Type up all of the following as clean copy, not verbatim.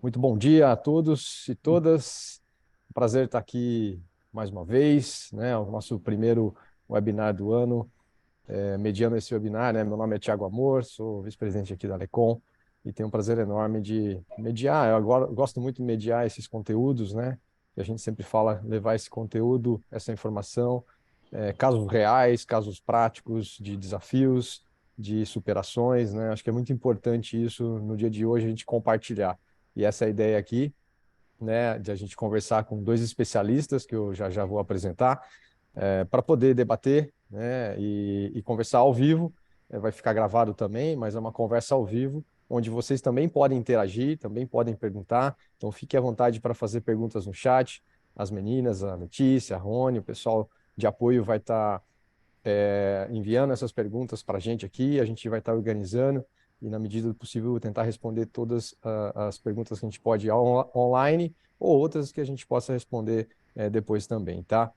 Muito bom dia a todos e todas. Prazer estar aqui mais uma vez, né? O nosso primeiro webinar do ano, mediando esse webinar, né? Meu nome é Thiago Amor, sou vice-presidente aqui da Alecom e tenho um prazer enorme de mediar. Eu agora gosto muito de mediar esses conteúdos, né? E a gente sempre fala levar esse conteúdo, essa informação, casos reais, casos práticos de desafios, de superações, né? Acho que é muito importante isso no dia de hoje a gente compartilhar. E essa é a ideia aqui, né, de a gente conversar com dois especialistas que eu já vou apresentar, para poder debater, né, e conversar ao vivo. Vai ficar gravado também, mas é uma conversa ao vivo, onde vocês também podem interagir, também podem perguntar. Então, fique à vontade para fazer perguntas no chat. As meninas, a Letícia, a Rony, o pessoal de apoio vai estar enviando essas perguntas para a gente vai estar organizando e, na medida do possível, tentar responder todas as perguntas que a gente pode online ou outras que a gente possa responder depois também, tá?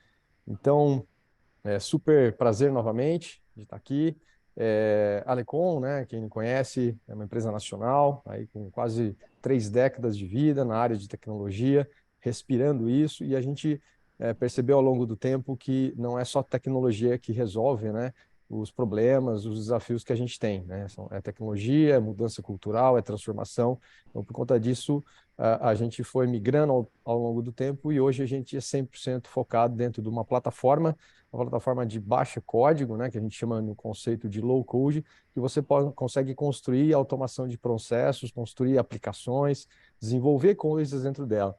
Então, super prazer novamente de estar aqui. Alecom, né, quem não conhece, é uma empresa nacional, aí com quase 3 décadas de vida na área de tecnologia, respirando isso, e a gente percebeu ao longo do tempo que não é só tecnologia que resolve, né, os problemas, os desafios que a gente tem, né? É tecnologia, é mudança cultural, é transformação. Então, por conta disso, a gente foi migrando ao longo do tempo e hoje a gente é 100% focado dentro de uma plataforma de baixo código, né, que a gente chama no conceito de low code, que você consegue construir automação de processos, construir aplicações, desenvolver coisas dentro dela.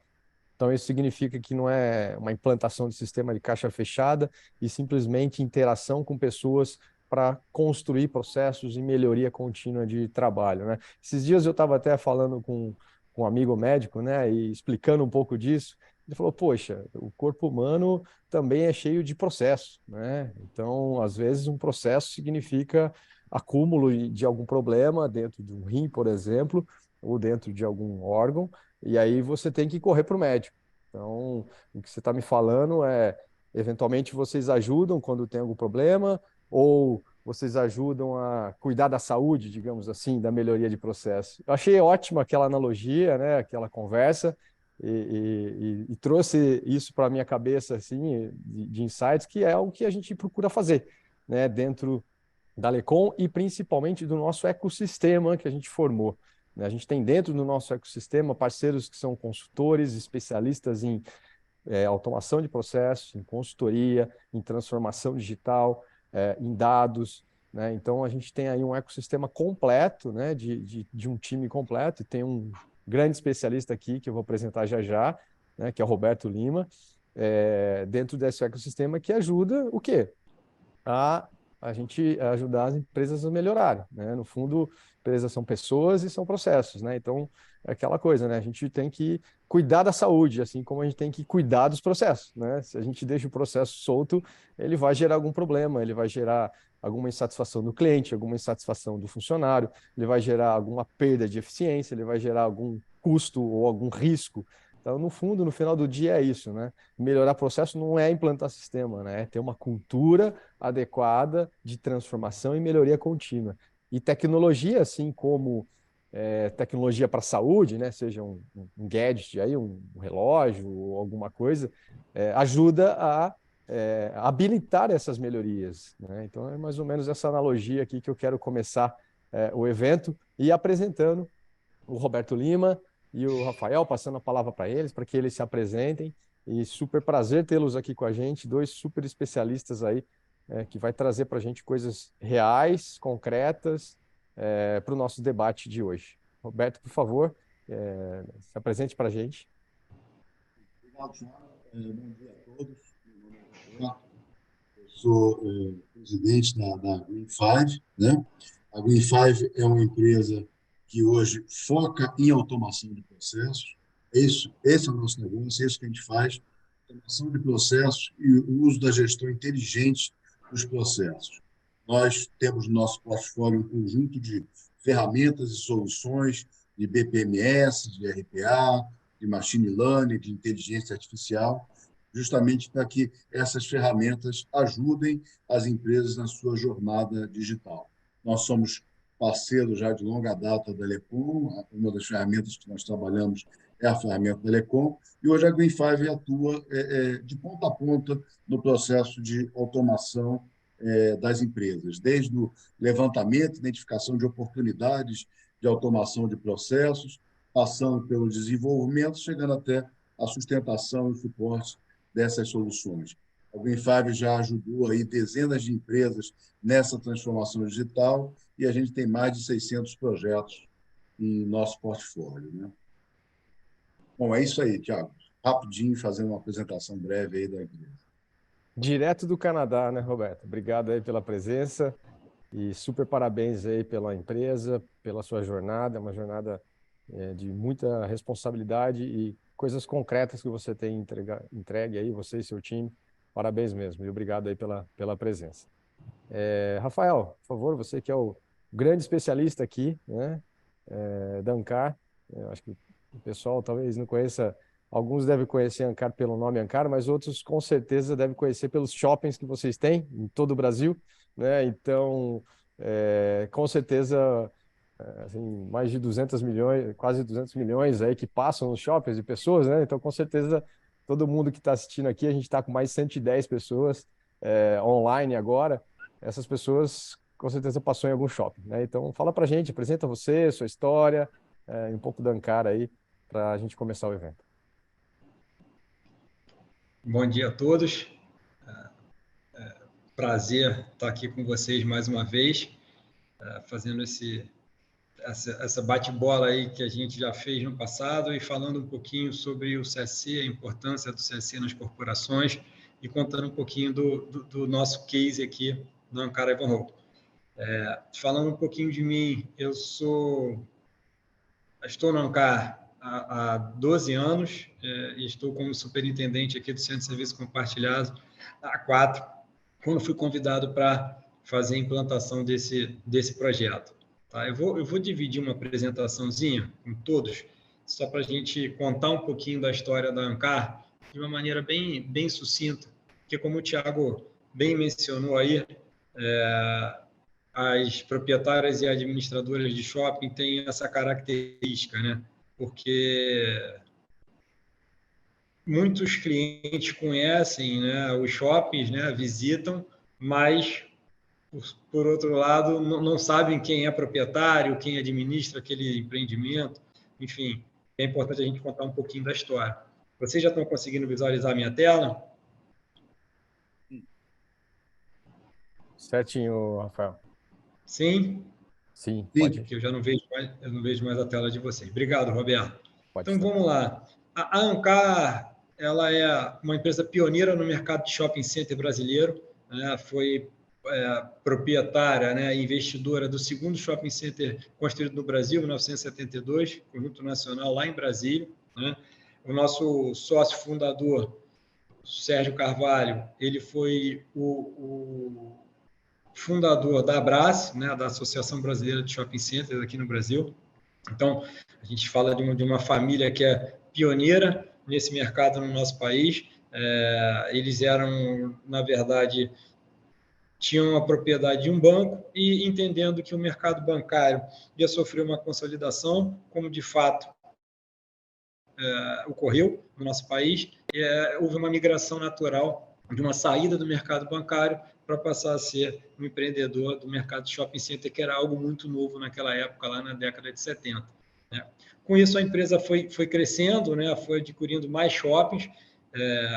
Então, isso significa que não é uma implantação de sistema de caixa fechada e simplesmente interação com pessoas para construir processos e melhoria contínua de trabalho, né? Esses dias eu estava até falando com um amigo médico, né, e explicando um pouco disso. Ele falou: poxa, o corpo humano também é cheio de processos, né? Então, às vezes, um processo significa acúmulo de algum problema dentro de um rim, por exemplo, ou dentro de algum órgão, e aí você tem que correr para o médico. Então, o que você está me falando é, eventualmente vocês ajudam quando tem algum problema, ou vocês ajudam a cuidar da saúde, digamos assim, da melhoria de processo. Eu achei ótima aquela analogia, né, aquela conversa, e trouxe isso para a minha cabeça, assim, de insights, que é o que a gente procura fazer, né, dentro da Lecom e principalmente do nosso ecossistema que a gente formou, né? A gente tem dentro do nosso ecossistema parceiros que são consultores, especialistas em automação de processos, em consultoria, em transformação digital, em dados, né? Então, a gente tem aí um ecossistema completo, né, de um time completo, e tem um grande especialista aqui que eu vou apresentar já, né, que é o Roberto Lima, dentro desse ecossistema que ajuda o quê? a a gente ajudar as empresas a melhorarem, né? No fundo, empresas são pessoas e são processos, né? Então, é aquela coisa, né? A gente tem que cuidar da saúde, assim como a gente tem que cuidar dos processos, né? Se a gente deixa o processo solto, ele vai gerar algum problema, ele vai gerar alguma insatisfação do cliente, alguma insatisfação do funcionário, ele vai gerar alguma perda de eficiência, ele vai gerar algum custo ou algum risco. Então, no fundo, no final do dia é isso, né? Melhorar processo não é implantar sistema, né? É ter uma cultura adequada de transformação e melhoria contínua. E tecnologia, assim como tecnologia para a saúde, né, seja um gadget, aí, um relógio ou alguma coisa, ajuda a habilitar essas melhorias, né? Então, é mais ou menos essa analogia aqui que eu quero começar o evento e apresentando o Roberto Lima e o Rafael, passando a palavra para que eles se apresentem. E super prazer tê-los aqui com a gente, dois super especialistas aí, que vai trazer para a gente coisas reais, concretas, para o nosso debate de hoje. Roberto, por favor, se apresente para a gente. Obrigado, Thiago. Bom dia a todos. Meu nome é Roberto. Eu sou presidente da Green Five, né? A Green Five é uma empresa que hoje foca em automação de processos. Esse é o nosso negócio, é isso que a gente faz: automação de processos e o uso da gestão inteligente dos processos. Nós temos no nosso portfólio um conjunto de ferramentas e soluções de BPMS, de RPA, de machine learning, de inteligência artificial, justamente para que essas ferramentas ajudem as empresas na sua jornada digital. Nós somos parceiros já de longa data da Lecom. Uma das ferramentas que nós trabalhamos é a ferramenta Telecom, e hoje a Green5 atua de ponta a ponta no processo de automação das empresas, desde o levantamento, identificação de oportunidades de automação de processos, passando pelo desenvolvimento, chegando até a sustentação e suporte dessas soluções. A Green5 já ajudou aí dezenas de empresas nessa transformação digital e a gente tem mais de 600 projetos em nosso portfólio, né? Bom, é isso aí, Thiago. Rapidinho, fazendo uma apresentação breve aí da empresa. Direto do Canadá, né, Roberto? Obrigado aí pela presença e super parabéns aí pela empresa, pela sua jornada, uma jornada de muita responsabilidade e coisas concretas que você tem entregue aí, você e seu time. Parabéns mesmo e obrigado aí pela presença. Rafael, por favor, você que é o grande especialista aqui, né, da Ancar. Eu acho que o pessoal talvez não conheça, alguns devem conhecer a Ancar pelo nome Ancar, mas outros com certeza devem conhecer pelos shoppings que vocês têm em todo o Brasil, né? Então, com certeza, assim, mais de 200 milhões, quase 200 milhões aí que passam nos shoppings de pessoas, né? Então, com certeza, todo mundo que está assistindo aqui, a gente está com mais de 110 pessoas online agora. Essas pessoas com certeza passou em algum shopping, né? Então, fala pra gente, apresenta você, sua história, um pouco da Ancar aí, para a gente começar o evento. Bom dia a todos. Prazer estar aqui com vocês mais uma vez, fazendo essa bate-bola aí que a gente já fez no passado e falando um pouquinho sobre o CSC, a importância do CSC nas corporações e contando um pouquinho do nosso case aqui na Ancar Ivanhoe. Falando um pouquinho de mim, estou na Ancar há 12 anos e estou como superintendente aqui do Centro de Serviços Compartilhados há 4, quando fui convidado para fazer a implantação desse projeto. Tá? Eu vou dividir uma apresentaçãozinha com todos, só para a gente contar um pouquinho da história da Ancar de uma maneira bem sucinta, porque como o Thiago bem mencionou aí, as proprietárias e administradoras de shopping têm essa característica, né? Porque muitos clientes conhecem, né, os shoppings, né, visitam, mas, por outro lado, não sabem quem é proprietário, quem administra aquele empreendimento. Enfim, é importante a gente contar um pouquinho da história. Vocês já estão conseguindo visualizar a minha tela? Certinho, Rafael. Sim? Sim, pode ir. Porque eu não vejo mais a tela de vocês. Obrigado, Roberto. Pode Então, vamos lá. A Ancar, ela é uma empresa pioneira no mercado de shopping center brasileiro, né? Foi proprietária, né, investidora do segundo shopping center construído no Brasil, em 1972, Conjunto Nacional, lá em Brasília, né? O nosso sócio fundador, Sérgio Carvalho, ele foi o fundador da ABRAS, né, da Associação Brasileira de Shopping Centers aqui no Brasil. Então, a gente fala de uma família que é pioneira nesse mercado no nosso país. Eles eram, na verdade, tinham a propriedade de um banco e entendendo que o mercado bancário ia sofrer uma consolidação, como de fato ocorreu no nosso país, houve uma migração natural de uma saída do mercado bancário para passar a ser um empreendedor do mercado de shopping center, que era algo muito novo naquela época, lá na década de 70. Né? Com isso, a empresa foi crescendo, né? Foi adquirindo mais shoppings,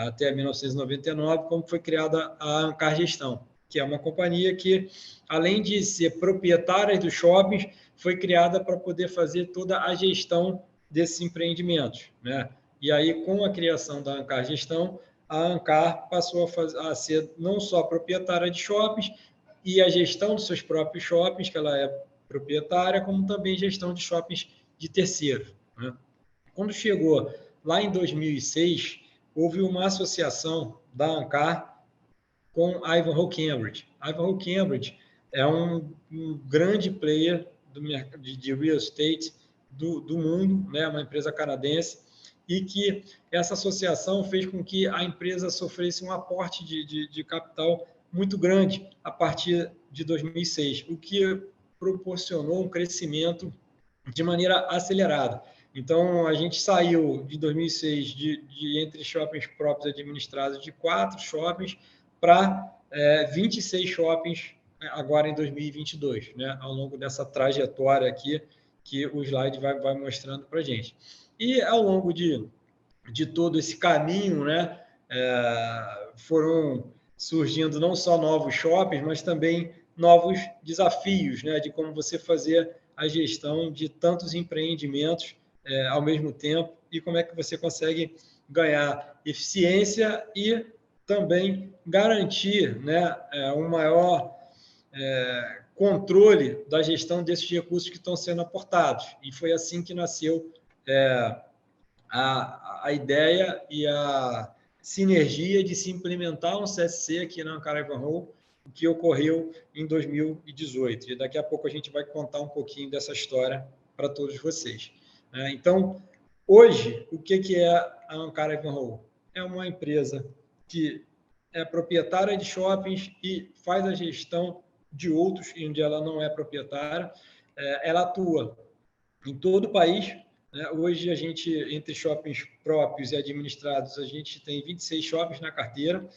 até 1999, como foi criada a Ancar Gestão, que é uma companhia que, além de ser proprietária dos shoppings, foi criada para poder fazer toda a gestão desses empreendimentos, né? E aí, com a criação da Ancar Gestão, a Ancar passou a ser não só proprietária de shoppings e a gestão dos seus próprios shoppings, que ela é proprietária, como também gestão de shoppings de terceiros, né? Quando chegou lá em 2006, houve uma associação da Ancar com a Ivanhoe Cambridge. A Ivanhoe Cambridge é um grande player de real estate do mundo, né? Uma empresa canadense, e que essa associação fez com que a empresa sofresse um aporte de capital muito grande a partir de 2006, o que proporcionou um crescimento de maneira acelerada. Então, a gente saiu de 2006 entre shoppings próprios administrados de 4 shoppings para 26 shoppings agora em 2022, né? Ao longo dessa trajetória aqui que o slide vai mostrando para a gente. E ao longo de todo esse caminho, né, foram surgindo não só novos shoppings, mas também novos desafios, né, de como você fazer a gestão de tantos empreendimentos ao mesmo tempo e como é que você consegue ganhar eficiência e também garantir, né, um maior controle da gestão desses recursos que estão sendo aportados. E foi assim que nasceu a ideia e a sinergia de se implementar um CSC aqui na Ankara Ivanhoe, que ocorreu em 2018. E daqui a pouco a gente vai contar um pouquinho dessa história para todos vocês. Então, hoje, o que é a Ankara Ivanhoe? É uma empresa que é proprietária de shoppings e faz a gestão de outros, onde ela não é proprietária. Ela atua em todo o país. Hoje, a gente, entre shoppings próprios e administrados, a gente tem 26 shoppings na carteira.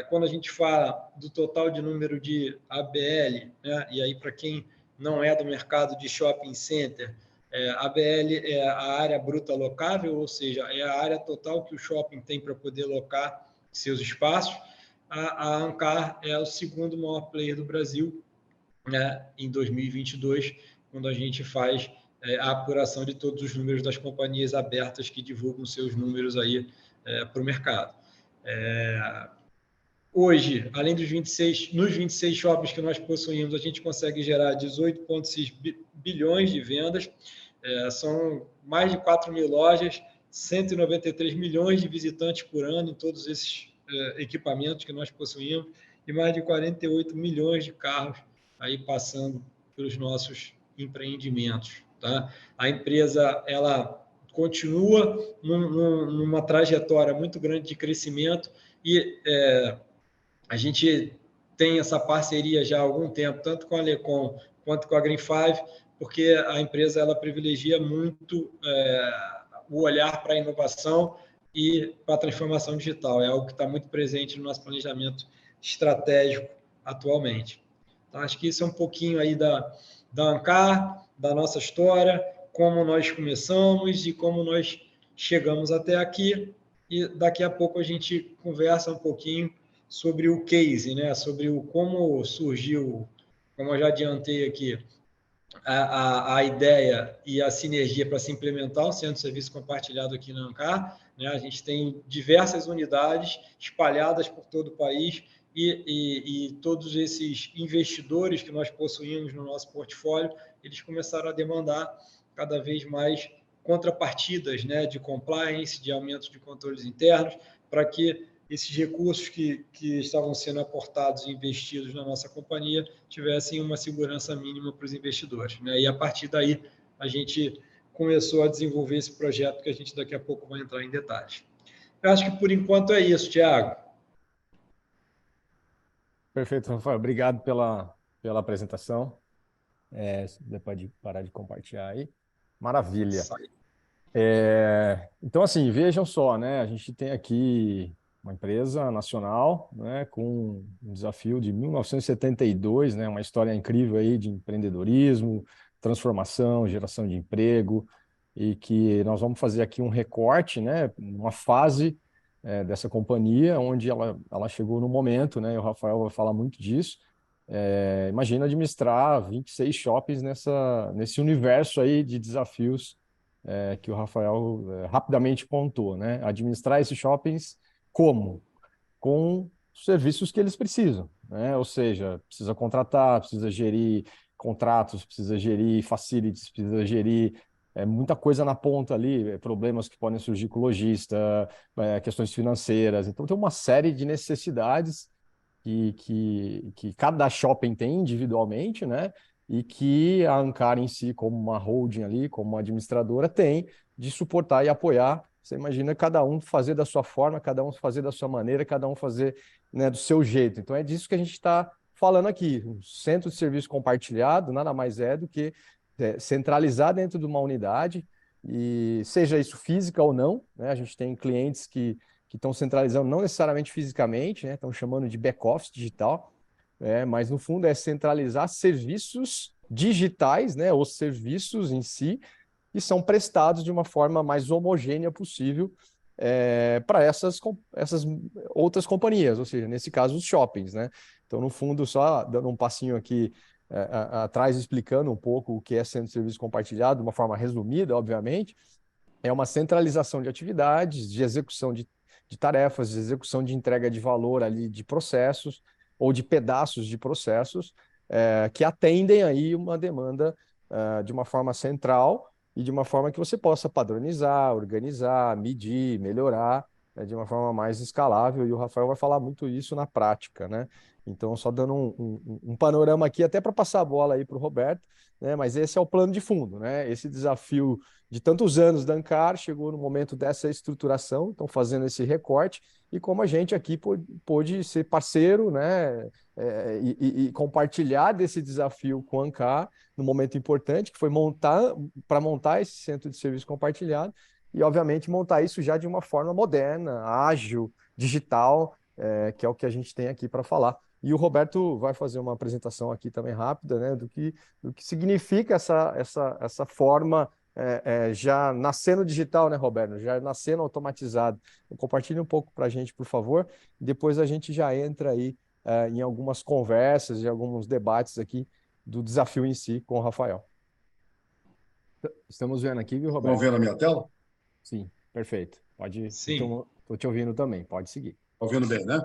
Quando a gente fala do total de número de ABL, né, e aí para quem não é do mercado de shopping center, ABL é a área bruta locável, ou seja, é a área total que o shopping tem para poder locar seus espaços. A Ancar é o segundo maior player do Brasil, né, em 2022, quando a gente faz a apuração de todos os números das companhias abertas que divulgam seus números aí para o mercado. Hoje, além dos 26, nos 26 shoppings que nós possuímos, a gente consegue gerar 18,6 bilhões de vendas, são mais de 4 mil lojas, 193 milhões de visitantes por ano em todos esses equipamentos que nós possuímos e mais de 48 milhões de carros aí passando pelos nossos empreendimentos. Tá? A empresa ela continua numa trajetória muito grande de crescimento e a gente tem essa parceria já há algum tempo, tanto com a Lecom quanto com a Green5, porque a empresa ela privilegia muito o olhar para a inovação e para a transformação digital. É algo que está muito presente no nosso planejamento estratégico atualmente. Então, acho que isso é um pouquinho aí da Ancar, da nossa história, como nós começamos e como nós chegamos até aqui. E daqui a pouco a gente conversa um pouquinho sobre o case, né? Sobre como surgiu, como eu já adiantei aqui, a ideia e a sinergia para se implementar um centro de serviço compartilhado aqui na Ancar. Né? A gente tem diversas unidades espalhadas por todo o país e todos esses investidores que nós possuímos no nosso portfólio, eles começaram a demandar cada vez mais contrapartidas, né, de compliance, de aumento de controles internos, para que esses recursos que estavam sendo aportados e investidos na nossa companhia tivessem uma segurança mínima para os investidores. Né? E, a partir daí, a gente começou a desenvolver esse projeto que a gente daqui a pouco vai entrar em detalhes. Eu acho que, por enquanto, é isso, Thiago. Perfeito, Rafael. Obrigado pela apresentação. Você pode parar de compartilhar aí. Maravilha. Então, assim, vejam só, né? A gente tem aqui uma empresa nacional, né, com um desafio de 1972, né, uma história incrível aí de empreendedorismo, transformação, geração de emprego, e que nós vamos fazer aqui um recorte, né, uma fase dessa companhia, onde ela chegou no momento, né, e o Rafael vai falar muito disso. Imagina administrar 26 shoppings nesse universo aí de desafios que o Rafael rapidamente pontuou, né? Administrar esses shoppings como? Com os serviços que eles precisam, né? Ou seja, precisa contratar, precisa gerir contratos, precisa gerir facilities, precisa gerir muita coisa na ponta ali, problemas que podem surgir com o lojista, questões financeiras. Então, tem uma série de necessidades que cada shopping tem individualmente, né? E que a Ancar em si, como uma holding ali, como uma administradora, tem de suportar e apoiar. Você imagina cada um fazer da sua forma, cada um fazer da sua maneira, cada um fazer, né, do seu jeito. Então é disso que a gente está falando aqui. Um centro de serviço compartilhado nada mais é do que centralizar dentro de uma unidade e seja isso física ou não, né? A gente tem clientes que estão centralizando não necessariamente fisicamente, né? Estão chamando de back-office digital, mas no fundo é centralizar serviços digitais, né? Os serviços em si, que são prestados de uma forma mais homogênea possível para essas outras companhias, ou seja, nesse caso, os shoppings, né? Então, no fundo, só dando um passinho aqui atrás, explicando um pouco o que é centro de serviço compartilhado, de uma forma resumida, obviamente, é uma centralização de atividades, de execução de tarefas, de execução de entrega de valor ali, de processos ou de pedaços de processos que atendem aí uma demanda de uma forma central e de uma forma que você possa padronizar, organizar, medir, melhorar, né, de uma forma mais escalável. E o Rafael vai falar muito isso na prática, né? Então, só dando um panorama aqui, até para passar a bola aí para o Roberto, né? Mas esse é o plano de fundo, né? Esse desafio de tantos anos da Ancar chegou no momento dessa estruturação, estão fazendo esse recorte, e como a gente aqui pôde ser parceiro, né? E compartilhar desse desafio com a Ancar no momento importante, que foi montar esse centro de serviço compartilhado, e obviamente montar isso já de uma forma moderna, ágil, digital, que é o que a gente tem aqui para falar. E o Roberto vai fazer uma apresentação aqui também rápida, né, do que significa essa forma já nascendo digital, né, Roberto? Já nascendo automatizado. Compartilhe um pouco para a gente, por favor. Depois a gente já entra aí em algumas conversas e alguns debates aqui do desafio em si com o Rafael. Estamos vendo aqui, viu, Roberto? Estão vendo a minha tela? Sim, perfeito. Pode ir. Sim. Estou te ouvindo também, pode seguir. Estão vendo bem, né?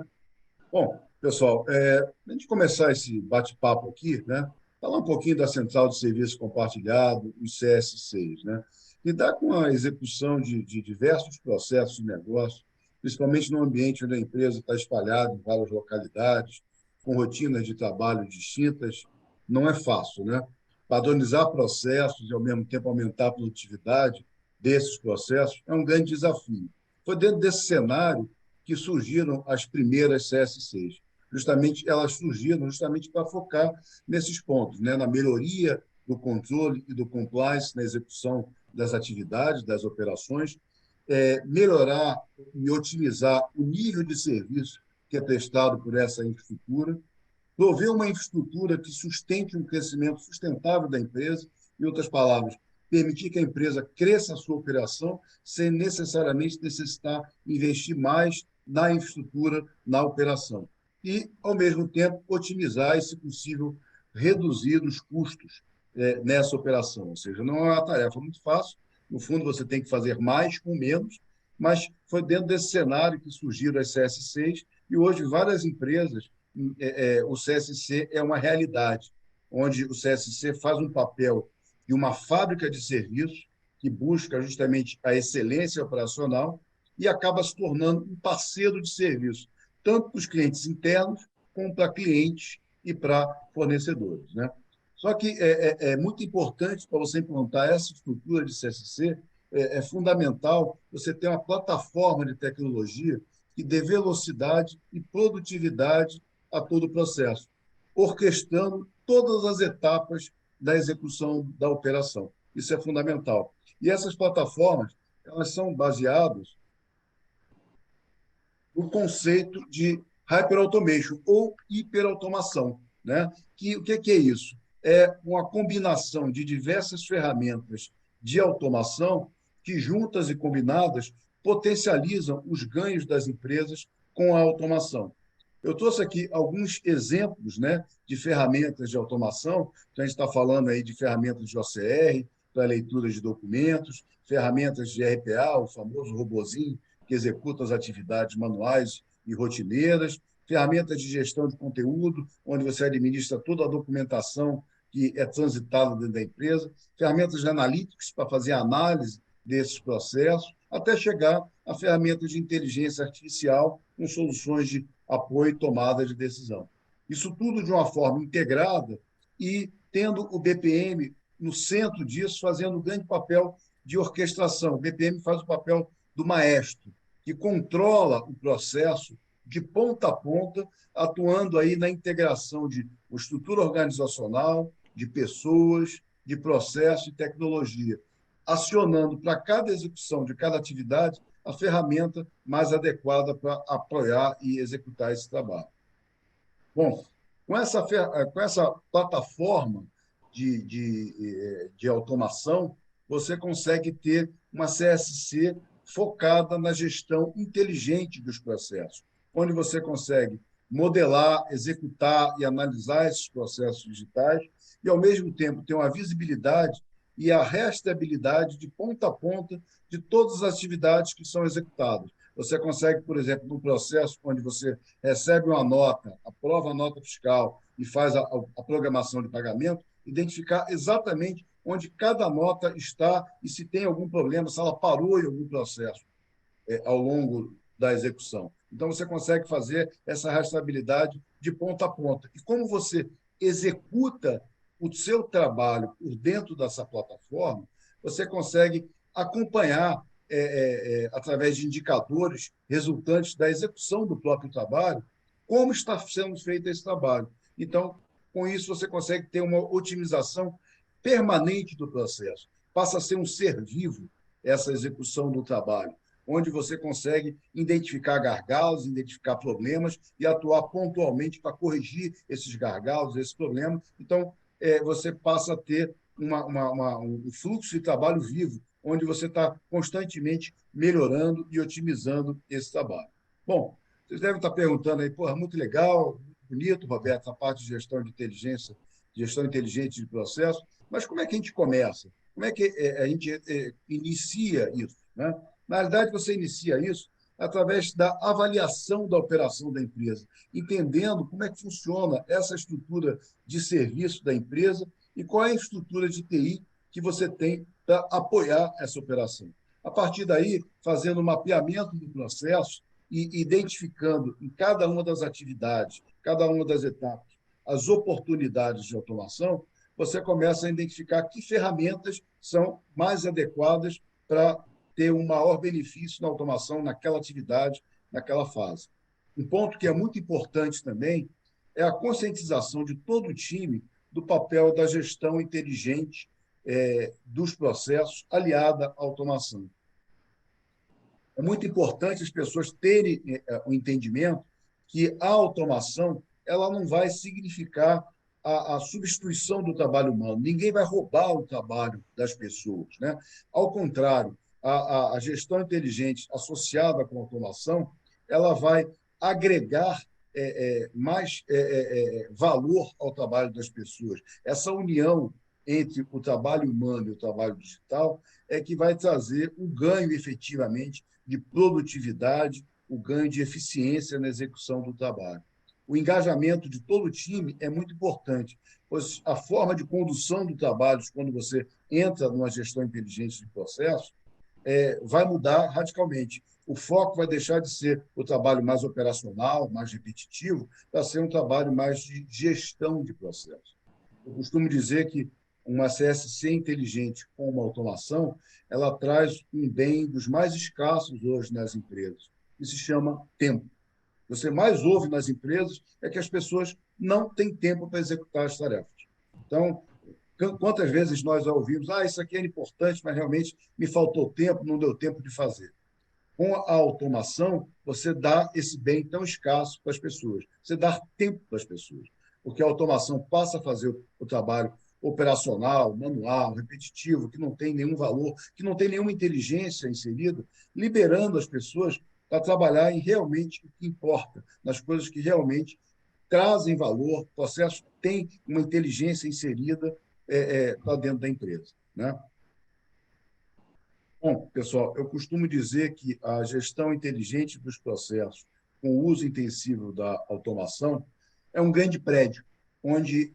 Bom, pessoal, a gente começar esse bate-papo aqui, né? Falar um pouquinho da Central de Serviço Compartilhado, o CS6, né? Lidar com a execução de diversos processos de negócio, principalmente no ambiente onde a empresa está espalhada em várias localidades, com rotinas de trabalho distintas, não é fácil, né? Padronizar processos e, ao mesmo tempo, aumentar a produtividade desses processos é um grande desafio. Foi dentro desse cenário que surgiram as primeiras CS6. Justamente, elas surgiram justamente para focar nesses pontos, né? Na melhoria do controle e do compliance na execução das atividades, das operações, melhorar e otimizar o nível de serviço que é prestado por essa infraestrutura, prover uma infraestrutura que sustente um crescimento sustentável da empresa, em outras palavras, permitir que a empresa cresça a sua operação sem necessariamente necessitar investir mais na infraestrutura, na operação. E, ao mesmo tempo, otimizar e, se possível, reduzir os custos nessa operação. Ou seja, não é uma tarefa muito fácil. No fundo, você tem que fazer mais com menos, mas foi dentro desse cenário que surgiram as CS6 e hoje várias empresas, o CSC é uma realidade, onde o CSC faz um papel de uma fábrica de serviços que busca justamente a excelência operacional e acaba se tornando um parceiro de serviço, tanto para os clientes internos, como para clientes e para fornecedores, né? Só que é muito importante para você implantar essa estrutura de CSC, é fundamental você ter uma plataforma de tecnologia que dê velocidade e produtividade a todo o processo, orquestrando todas as etapas da execução da operação. Isso é fundamental. E essas plataformas, elas são baseadas no conceito de hyperautomation ou hiperautomação, né? O que é isso? É uma combinação de diversas ferramentas de automação que, juntas e combinadas, potencializam os ganhos das empresas com a automação. Eu trouxe aqui alguns exemplos, né, de ferramentas de automação. Então, a gente está falando aí de ferramentas de OCR para leitura de documentos, ferramentas de RPA, o famoso robozinho que executa as atividades manuais e rotineiras, ferramentas de gestão de conteúdo, onde você administra toda a documentação que é transitada dentro da empresa, ferramentas de analytics para fazer análise desses processos, até chegar a ferramentas de inteligência artificial com soluções de apoio e tomada de decisão. Isso tudo de uma forma integrada e tendo o BPM no centro disso, fazendo um grande papel de orquestração. O BPM faz o papel do maestro, que controla o processo de ponta a ponta, atuando aí na integração de estrutura organizacional, de pessoas, de processo e tecnologia, acionando para cada execução de cada atividade a ferramenta mais adequada para apoiar e executar esse trabalho. Bom, com essa plataforma de automação, você consegue ter uma CSC focada na gestão inteligente dos processos, onde você consegue modelar, executar e analisar esses processos digitais e, ao mesmo tempo, ter uma visibilidade e a rastreabilidade de ponta a ponta de todas as atividades que são executadas. Você consegue, por exemplo, num processo onde você recebe uma nota, aprova a nota fiscal e faz a programação de pagamento, identificar exatamente onde cada nota está e se tem algum problema, se ela parou em algum processo ao longo da execução. Então, você consegue fazer essa rastreabilidade de ponta a ponta. E como você executa o seu trabalho por dentro dessa plataforma, você consegue acompanhar, através de indicadores resultantes da execução do próprio trabalho, como está sendo feito esse trabalho. Então, com isso, você consegue ter uma otimização permanente do processo. Passa a ser um ser vivo essa execução do trabalho, onde você consegue identificar gargalos, identificar problemas e atuar pontualmente para corrigir esses gargalos, esses problemas. Então, você passa a ter um fluxo de trabalho vivo, onde você está constantemente melhorando e otimizando esse trabalho. Bom, vocês devem estar perguntando aí, porra, muito legal, muito bonito, Roberto, a parte de gestão de inteligência, gestão inteligente de processo, mas como é que a gente começa? Como é que a gente inicia isso, né? Na realidade, você inicia isso através da avaliação da operação da empresa, entendendo como é que funciona essa estrutura de serviço da empresa e qual é a estrutura de TI que você tem para apoiar essa operação. A partir daí, fazendo um mapeamento do processo e identificando em cada uma das atividades, cada uma das etapas, as oportunidades de automação, você começa a identificar que ferramentas são mais adequadas para ter um maior benefício na automação naquela atividade, naquela fase. Um ponto que é muito importante também é a conscientização de todo o time do papel da gestão inteligente dos processos aliada à automação. É muito importante as pessoas terem o entendimento que a automação ela não vai significar a substituição do trabalho humano. Ninguém vai roubar o trabalho das pessoas, né? Ao contrário, a gestão inteligente associada com a automação, ela vai agregar mais valor ao trabalho das pessoas. Essa união entre o trabalho humano e o trabalho digital é que vai trazer o ganho, efetivamente, de produtividade, o ganho de eficiência na execução do trabalho. O engajamento de todo o time é muito importante, pois a forma de condução do trabalho, quando você entra numa gestão inteligente de processos, vai mudar radicalmente. O foco vai deixar de ser o trabalho mais operacional, mais repetitivo, para ser um trabalho mais de gestão de processos. Eu costumo dizer que uma CSC inteligente com uma automação, ela traz um bem dos mais escassos hoje nas empresas, que se chama tempo. Você mais ouve nas empresas é que as pessoas não têm tempo para executar as tarefas. Então, quantas vezes nós ouvimos, isso aqui é importante, mas realmente me faltou tempo, não deu tempo de fazer. Com a automação, você dá esse bem tão escasso para as pessoas. Você dá tempo para as pessoas, porque a automação passa a fazer o trabalho operacional, manual, repetitivo, que não tem nenhum valor, que não tem nenhuma inteligência inserida, liberando as pessoas para trabalhar em realmente o que importa, nas coisas que realmente trazem valor, o processo tem uma inteligência inserida para dentro da empresa, né? Bom, pessoal, eu costumo dizer que a gestão inteligente dos processos, com o uso intensivo da automação, é um grande prédio, onde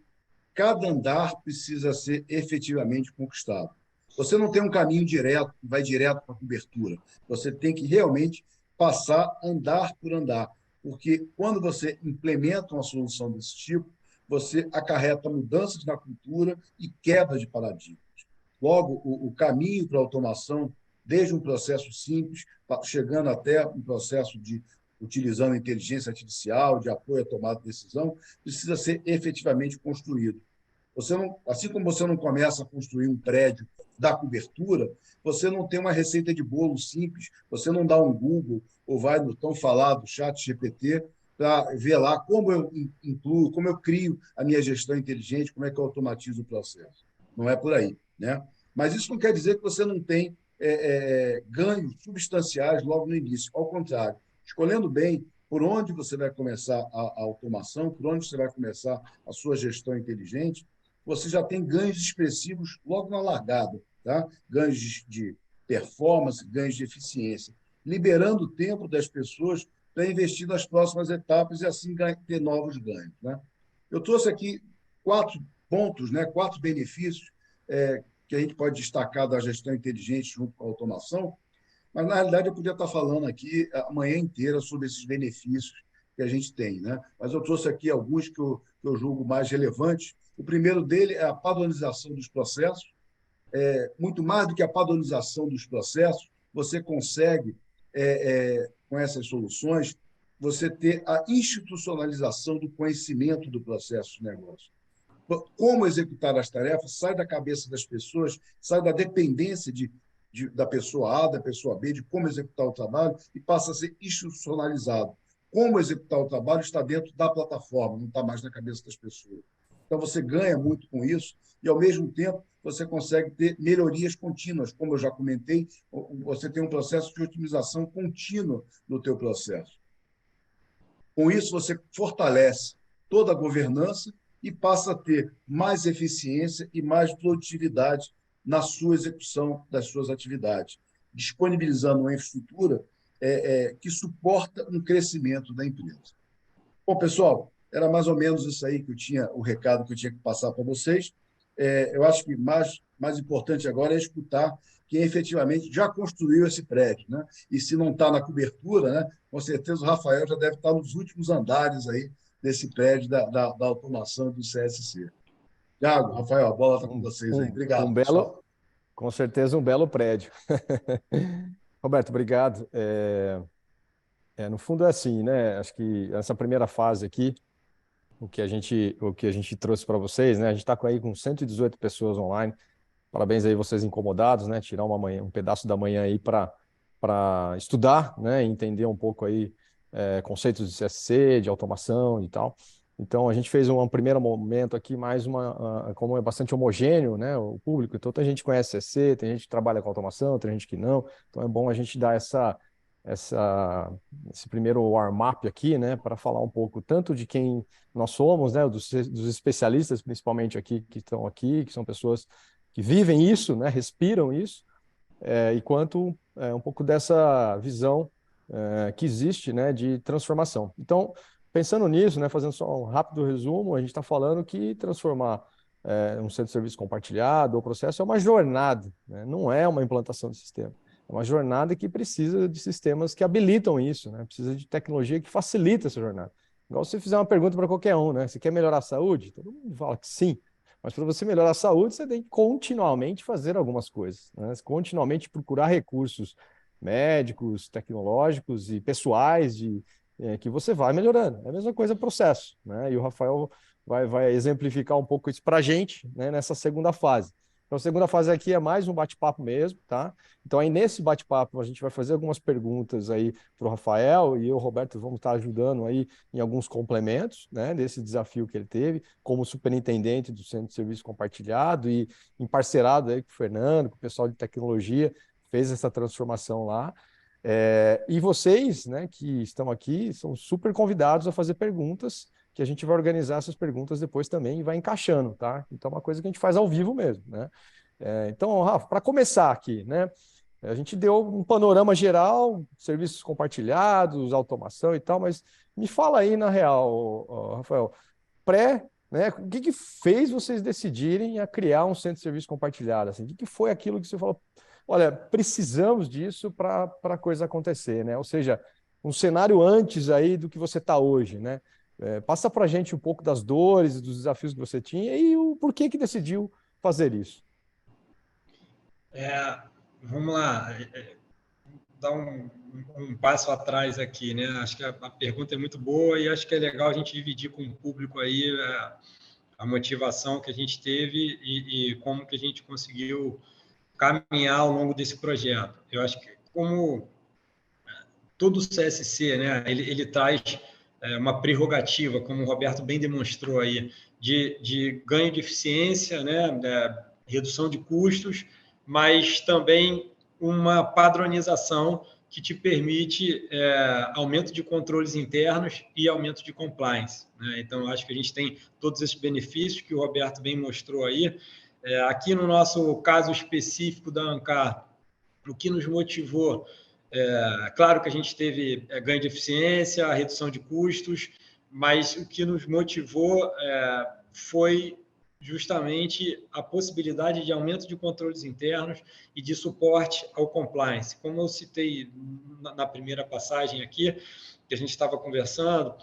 cada andar precisa ser efetivamente conquistado. Você não tem um caminho direto, que vai direto para a cobertura. Você tem que realmente passar andar por andar, porque quando você implementa uma solução desse tipo, você acarreta mudanças na cultura e quebra de paradigmas. Logo, o caminho para a automação, desde um processo simples, chegando até um processo de utilizando inteligência artificial, de apoio à tomada de decisão, precisa ser efetivamente construído. Você não, assim como você não começa a construir um prédio da cobertura, você não tem uma receita de bolo simples, você não dá um Google ou vai no tão falado chat GPT para ver lá como eu incluo, como eu crio a minha gestão inteligente, como é que eu automatizo o processo. Não é por aí, né? Mas isso não quer dizer que você não tem ganhos substanciais logo no início. Ao contrário, escolhendo bem por onde você vai começar a automação, por onde você vai começar a sua gestão inteligente, você já tem ganhos expressivos logo na largada, tá? Ganhos de performance, ganhos de eficiência, liberando o tempo das pessoas para investir nas próximas etapas e assim ter novos ganhos, né? Eu trouxe aqui 4 pontos, né? 4 benefícios que a gente pode destacar da gestão inteligente junto com a automação, mas, na realidade, eu podia estar falando aqui a manhã inteira sobre esses benefícios que a gente tem, né? Mas eu trouxe aqui alguns que eu julgo mais relevantes. O primeiro dele é a padronização dos processos. Muito mais do que a padronização dos processos, você consegue, com essas soluções, você ter a institucionalização do conhecimento do processo de negócio. Como executar as tarefas sai da cabeça das pessoas, sai da dependência da pessoa A, da pessoa B, de como executar o trabalho e passa a ser institucionalizado. Como executar o trabalho está dentro da plataforma, não está mais na cabeça das pessoas. Então, você ganha muito com isso e, ao mesmo tempo, você consegue ter melhorias contínuas. Como eu já comentei, você tem um processo de otimização contínua no teu processo. Com isso, você fortalece toda a governança e passa a ter mais eficiência e mais produtividade na sua execução das suas atividades, disponibilizando uma infraestrutura que suporta um crescimento da empresa. Bom, pessoal, era mais ou menos isso aí que o recado que eu tinha que passar para vocês. Eu acho que mais importante agora é escutar quem efetivamente já construiu esse prédio, né? E se não está na cobertura, né? Com certeza o Rafael já deve estar nos últimos andares aí desse prédio da automação do CSC. Thiago, Rafael, a bola está com vocês aí. Obrigado, pessoal. Com certeza, um belo prédio. Roberto, obrigado. No fundo é assim, né? Acho que essa primeira fase aqui, o que a gente trouxe para vocês, né? A gente está aí com 118 pessoas online. Parabéns aí vocês incomodados, né? Tirar um pedaço da manhã aí para estudar, né? E entender um pouco aí conceitos de CSC, de automação e tal. Então a gente fez um primeiro momento aqui mais como é bastante homogêneo, né? O público. Então tem gente que conhece CSC, tem gente que trabalha com automação, tem gente que não. Então é bom a gente dar esse primeiro warm-up aqui, né? Para falar um pouco tanto de quem nós somos, né? Dos especialistas, principalmente aqui que estão aqui, que são pessoas que vivem isso, né, respiram isso, e quanto um pouco dessa visão que existe, né, de transformação. Então, pensando nisso, né, fazendo só um rápido resumo, a gente está falando que transformar um centro de serviço compartilhado ou processo é uma jornada, né, não é uma implantação de sistema. É uma jornada que precisa de sistemas que habilitam isso, né, precisa de tecnologia que facilita essa jornada. Igual se você fizer uma pergunta para qualquer um, né, você quer melhorar a saúde? Todo mundo fala que sim. Mas para você melhorar a saúde, você tem que continuamente fazer algumas coisas, né? Continuamente procurar recursos médicos, tecnológicos e pessoais que você vai melhorando. É a mesma coisa processo, né? E o Rafael vai exemplificar um pouco isso para a gente, né, nessa segunda fase. Então, a segunda fase aqui é mais um bate-papo mesmo, tá? Então, aí nesse bate-papo, a gente vai fazer algumas perguntas aí para o Rafael e eu, Roberto, vamos estar ajudando aí em alguns complementos, né, desse desafio que ele teve, como superintendente do Centro de Serviço Compartilhado e emparcerado aí com o Fernando, com o pessoal de tecnologia, fez essa transformação lá. E vocês, né, que estão aqui, são super convidados a fazer perguntas, que a gente vai organizar essas perguntas depois também e vai encaixando, tá? Então, é uma coisa que a gente faz ao vivo mesmo, né? Então, Rafa, para começar aqui, né? A gente deu um panorama geral, serviços compartilhados, automação e tal, mas me fala aí, na real, Rafael, né? O que fez vocês decidirem a criar um centro de serviço compartilhado? Assim, o que foi aquilo que você falou, olha, precisamos disso para a coisa acontecer, né? Ou seja, um cenário antes aí do que você está hoje, né? Passa para a gente um pouco das dores, dos desafios que você tinha e o porquê que decidiu fazer isso. Vamos lá, dar um passo atrás aqui, né? Acho que a pergunta é muito boa e acho que é legal a gente dividir com o público aí a motivação que a gente teve e como que a gente conseguiu caminhar ao longo desse projeto. Eu acho que, como todo o CSC, né, ele traz uma prerrogativa, como o Roberto bem demonstrou aí, de ganho de eficiência, né, redução de custos, mas também uma padronização que te permite aumento de controles internos e aumento de compliance, né? Então, acho que a gente tem todos esses benefícios que o Roberto bem mostrou aí. Aqui no nosso caso específico da Ancar, o que nos motivou, claro que a gente teve ganho de eficiência, redução de custos, mas o que nos motivou foi justamente a possibilidade de aumento de controles internos e de suporte ao compliance. Como eu citei na primeira passagem aqui, que a gente estava conversando,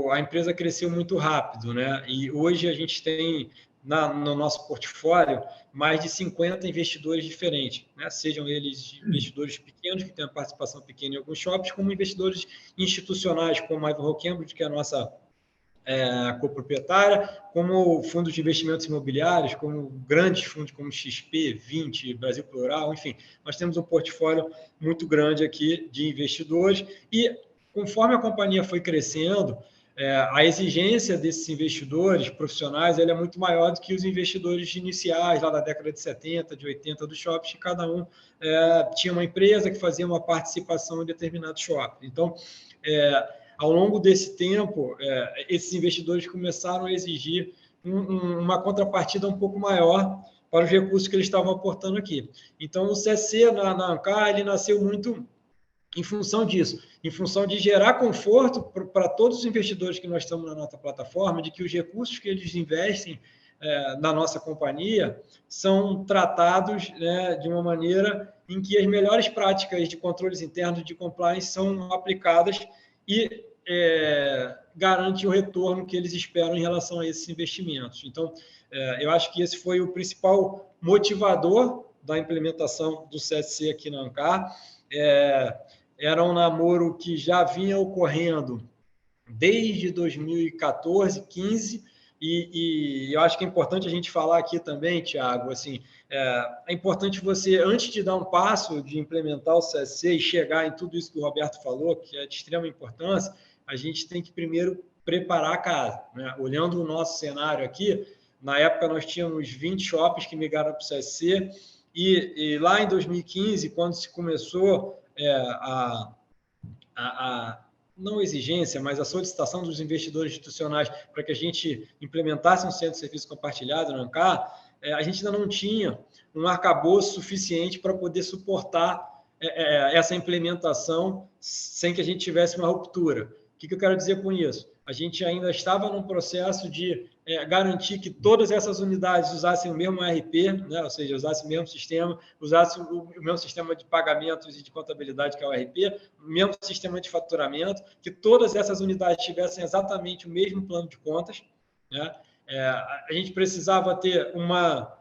a empresa cresceu muito rápido, né? E hoje a gente tem no nosso portfólio mais de 50 investidores diferentes, né? Sejam eles investidores pequenos, que têm a participação pequena em alguns shoppings, como investidores institucionais, como a Ivanhoe Cambridge, que é a nossa coproprietária, como fundos de investimentos imobiliários, como grandes fundos como XP, 20, Brasil Plural, enfim, nós temos um portfólio muito grande aqui de investidores e, conforme a companhia foi crescendo, a exigência desses investidores profissionais é muito maior do que os investidores iniciais, lá da década de 70, de 80 do shopping, que cada um tinha uma empresa que fazia uma participação em determinado shopping. Então, ao longo desse tempo, esses investidores começaram a exigir uma contrapartida um pouco maior para os recursos que eles estavam aportando aqui. Então, o CSC na Ancar, ele nasceu muito em função disso, em função de gerar conforto para todos os investidores que nós estamos na nossa plataforma, de que os recursos que eles investem na nossa companhia são tratados, né, de uma maneira em que as melhores práticas de controles internos de compliance são aplicadas e garante o retorno que eles esperam em relação a esses investimentos. Então, eu acho que esse foi o principal motivador da implementação do CSC aqui na Ancar. Era um namoro que já vinha ocorrendo desde 2014, 2015, e eu acho que é importante a gente falar aqui também, Thiago, assim, é importante você, antes de dar um passo de implementar o CSC e chegar em tudo isso que o Roberto falou, que é de extrema importância, a gente tem que primeiro preparar a casa, né? Olhando o nosso cenário aqui, na época nós tínhamos 20 shoppings que migraram para o CSC, e lá em 2015, quando se começou não exigência, mas a solicitação dos investidores institucionais para que a gente implementasse um centro de serviço compartilhado no Ancar, a gente ainda não tinha um arcabouço suficiente para poder suportar essa implementação sem que a gente tivesse uma ruptura. O que eu quero dizer com isso? A gente ainda estava num processo de garantir que todas essas unidades usassem o mesmo ERP, né? Ou seja, usassem o mesmo sistema, usassem o mesmo sistema de pagamentos e de contabilidade, que é o ERP, o mesmo sistema de faturamento, que todas essas unidades tivessem exatamente o mesmo plano de contas, né? A gente precisava ter uma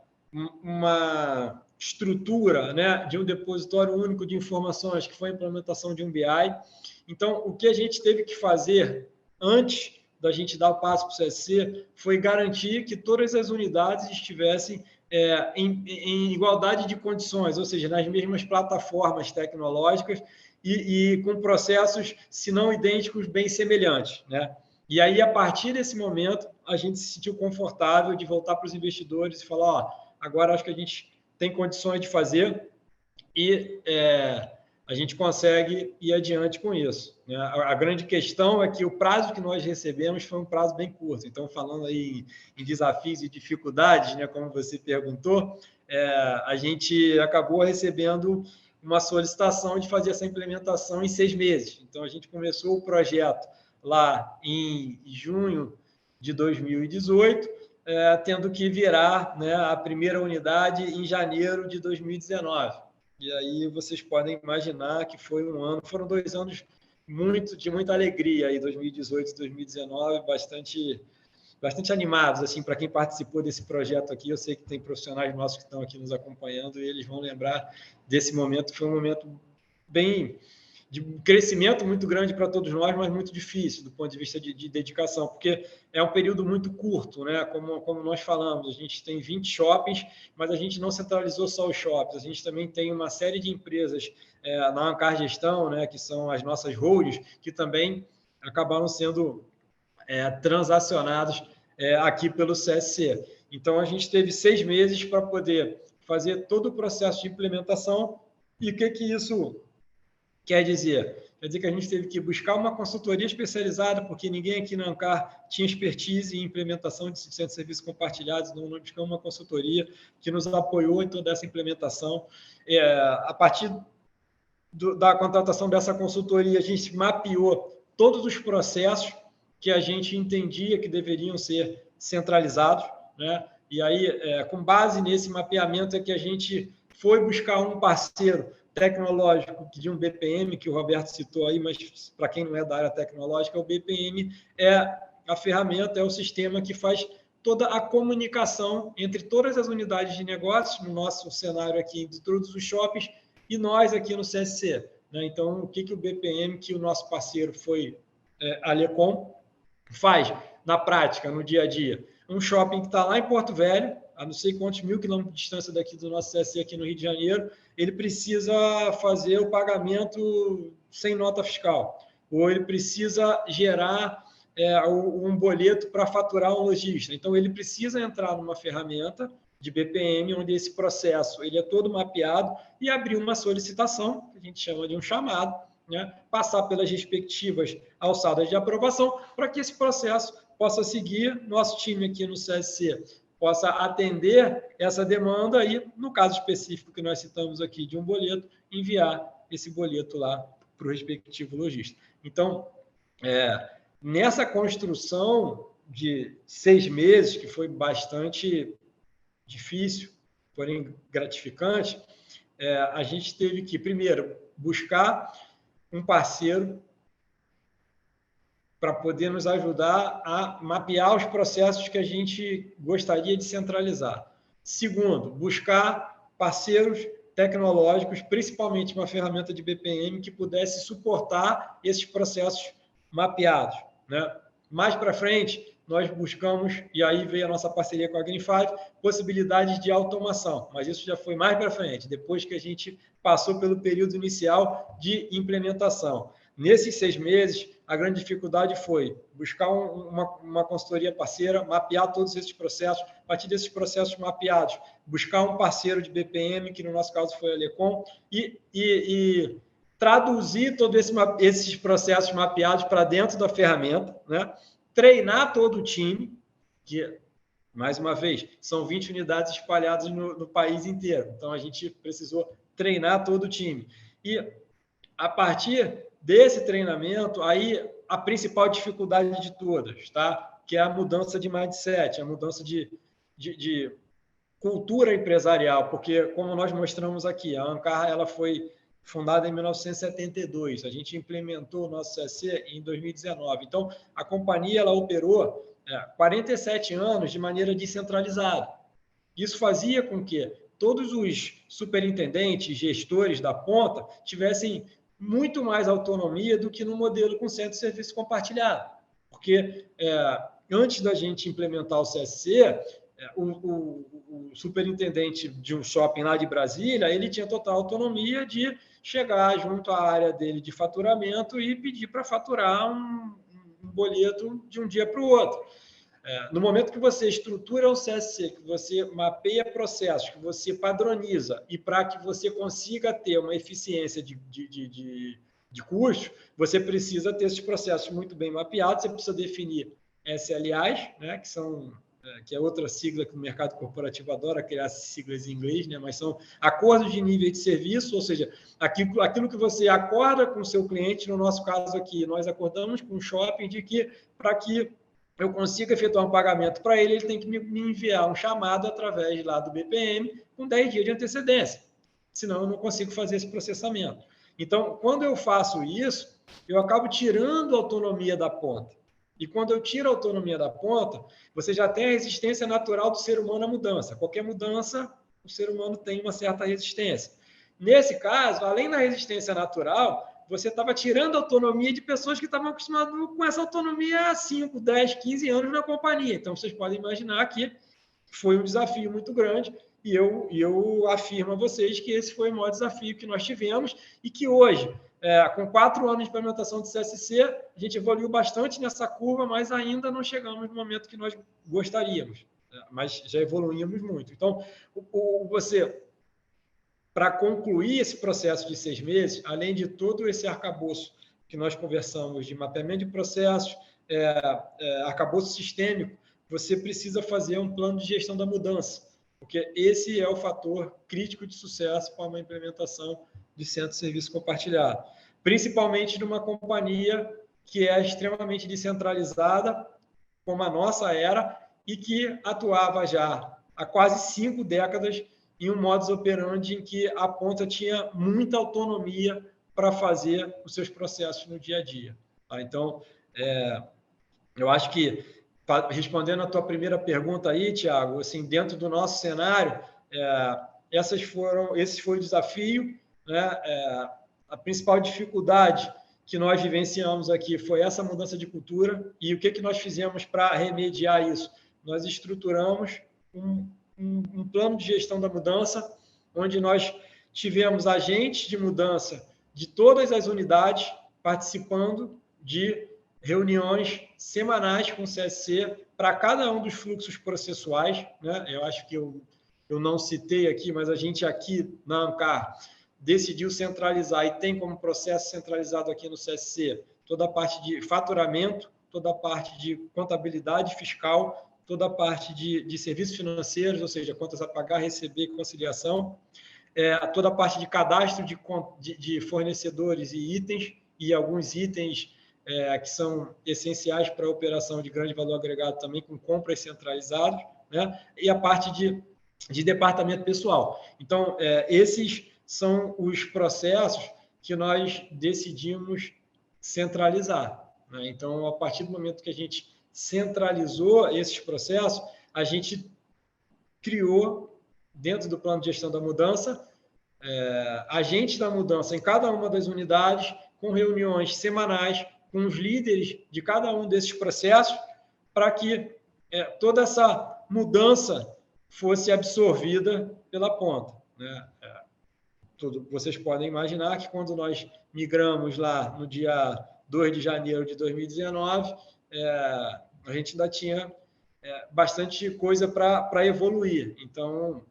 estrutura, né, de um depositório único de informações, que foi a implementação de um BI. Então, o que a gente teve que fazer antes da gente dar o passo para o CSC foi garantir que todas as unidades estivessem em igualdade de condições, ou seja, nas mesmas plataformas tecnológicas e com processos, se não idênticos, bem semelhantes, né? E aí, a partir desse momento, a gente se sentiu confortável de voltar para os investidores e falar, ó, agora acho que a gente tem condições de fazer e a gente consegue ir adiante com isso, né? A grande questão é que o prazo que nós recebemos foi um prazo bem curto. Então, falando aí em desafios e dificuldades, né, como você perguntou, a gente acabou recebendo uma solicitação de fazer essa implementação em 6 meses. Então, a gente começou o projeto lá em junho de 2018, tendo que virar, né, a primeira unidade em janeiro de 2019. E aí vocês podem imaginar que foram 2 anos de muita alegria, aí 2018 e 2019, bastante animados, assim, para quem participou desse projeto aqui. Eu sei que tem profissionais nossos que estão aqui nos acompanhando e eles vão lembrar desse momento, que foi um momento bem crescimento muito grande para todos nós, mas muito difícil do ponto de vista de dedicação, porque é um período muito curto, né? Como nós falamos, a gente tem 20 shoppings, mas a gente não centralizou só os shoppings, a gente também tem uma série de empresas na Ancar Gestão, né? Que são as nossas holdings, que também acabaram sendo transacionados aqui pelo CSC. Então, a gente teve 6 meses para poder fazer todo o processo de implementação. E o que isso quer dizer? Quer dizer que a gente teve que buscar uma consultoria especializada, porque ninguém aqui na Ancar tinha expertise em implementação de centros de serviços compartilhados, então nós buscamos uma consultoria que nos apoiou em toda essa implementação. A partir da contratação dessa consultoria, a gente mapeou todos os processos que a gente entendia que deveriam ser centralizados, né? E aí, com base nesse mapeamento, é que a gente foi buscar um parceiro tecnológico de um BPM, que o Roberto citou aí, mas para quem não é da área tecnológica, o BPM é a ferramenta, é o sistema que faz toda a comunicação entre todas as unidades de negócios, no nosso cenário aqui, de todos os shoppings, e nós aqui no CSC. Né? Então, o que o BPM, que o nosso parceiro foi a Alecom, faz na prática, no dia a dia? Um shopping que está lá em Porto Velho, a não sei quantos mil quilômetros de distância daqui do nosso CSC aqui no Rio de Janeiro, ele precisa fazer o pagamento sem nota fiscal, ou ele precisa gerar um boleto para faturar um lojista. Então, ele precisa entrar numa ferramenta de BPM, onde esse processo ele é todo mapeado, e abrir uma solicitação, que a gente chama de um chamado, né? Passar pelas respectivas alçadas de aprovação, para que esse processo possa seguir, nosso time aqui no CSC possa atender essa demanda e, no caso específico que nós citamos aqui de um boleto, enviar esse boleto lá para o respectivo lojista. Então, nessa construção de 6 meses, que foi bastante difícil, porém gratificante, a gente teve que, primeiro, buscar um parceiro para poder nos ajudar a mapear os processos que a gente gostaria de centralizar. Segundo, buscar parceiros tecnológicos, principalmente uma ferramenta de BPM que pudesse suportar esses processos mapeados, né? Mais para frente, nós buscamos, e aí veio a nossa parceria com a Green5, possibilidades de automação, mas isso já foi mais para frente, depois que a gente passou pelo período inicial de implementação. Nesses 6 meses, a grande dificuldade foi buscar uma consultoria parceira, mapear todos esses processos, a partir desses processos mapeados, buscar um parceiro de BPM, que no nosso caso foi a Alecom, e traduzir todos esses processos mapeados para dentro da ferramenta, né? Treinar todo o time, que, mais uma vez, são 20 unidades espalhadas no país inteiro. Então, a gente precisou treinar todo o time. E, a partir desse treinamento, aí a principal dificuldade de todas, tá? Que é a mudança de mindset, a mudança de cultura empresarial, porque, como nós mostramos aqui, a Ancar ela foi fundada em 1972, a gente implementou o nosso CSC em 2019. Então, a companhia ela operou 47 anos de maneira descentralizada. Isso fazia com que todos os superintendentes, gestores da ponta, tivessem muito mais autonomia do que no modelo com centro de serviço compartilhado. Porque antes da gente implementar o CSC, o superintendente de um shopping lá de Brasília, ele tinha total autonomia de chegar junto à área dele de faturamento e pedir para faturar um boleto de um dia para o outro. No momento que você estrutura o CSC, que você mapeia processos, que você padroniza e para que você consiga ter uma eficiência de custo, você precisa ter esses processos muito bem mapeados, você precisa definir SLAs, né, que é outra sigla que o mercado corporativo adora criar siglas em inglês, né, mas são acordos de nível de serviço, ou seja, aquilo que você acorda com o seu cliente, no nosso caso aqui, nós acordamos com o shopping de que para que eu consigo efetuar um pagamento para ele, ele tem que me enviar um chamado através lá do BPM com 10 dias de antecedência. Senão, eu não consigo fazer esse processamento. Então, quando eu faço isso, eu acabo tirando a autonomia da ponta. E quando eu tiro a autonomia da ponta, você já tem a resistência natural do ser humano à mudança. Qualquer mudança, o ser humano tem uma certa resistência. Nesse caso, além da resistência natural, você estava tirando a autonomia de pessoas que estavam acostumadas com essa autonomia há 5, 10, 15 anos na companhia. Então, vocês podem imaginar que foi um desafio muito grande e eu afirmo a vocês que esse foi o maior desafio que nós tivemos e que hoje, com 4 anos de implementação de CSC, a gente evoluiu bastante nessa curva, mas ainda não chegamos no momento que nós gostaríamos, mas já evoluímos muito. Então, você, para concluir esse processo de 6 meses, além de todo esse arcabouço que nós conversamos de mapeamento de processos, arcabouço sistêmico, você precisa fazer um plano de gestão da mudança, porque esse é o fator crítico de sucesso para uma implementação de centro de serviço compartilhado, principalmente numa companhia que é extremamente descentralizada, como a nossa era, e que atuava já há quase 5 décadas em um modus operandi em que a ponta tinha muita autonomia para fazer os seus processos no dia a dia. Tá? Então, eu acho que, respondendo a tua primeira pergunta aí, Thiago, assim, dentro do nosso cenário, esse foi o desafio, né? A principal dificuldade que nós vivenciamos aqui foi essa mudança de cultura, e o que nós fizemos para remediar isso? Nós estruturamos um plano de gestão da mudança, onde nós tivemos agentes de mudança de todas as unidades participando de reuniões semanais com o CSC para cada um dos fluxos processuais, né? Eu acho que eu não citei aqui, mas a gente aqui na Ancar decidiu centralizar e tem como processo centralizado aqui no CSC toda a parte de faturamento, toda a parte de contabilidade fiscal, toda a parte de serviços financeiros, ou seja, contas a pagar, receber, conciliação, toda a parte de cadastro de fornecedores e itens, e alguns itens que são essenciais para a operação de grande valor agregado também, com compras centralizadas, né? E a parte de departamento pessoal. Então, esses são os processos que nós decidimos centralizar, né? Então, a partir do momento que a gente centralizou esses processos, a gente criou, dentro do plano de gestão da mudança, agentes da mudança em cada uma das unidades, com reuniões semanais, com os líderes de cada um desses processos, para que toda essa mudança fosse absorvida pela ponta, né? Vocês podem imaginar que quando nós migramos lá no dia 2 de janeiro de 2019, a gente ainda tinha bastante coisa para evoluir. Então,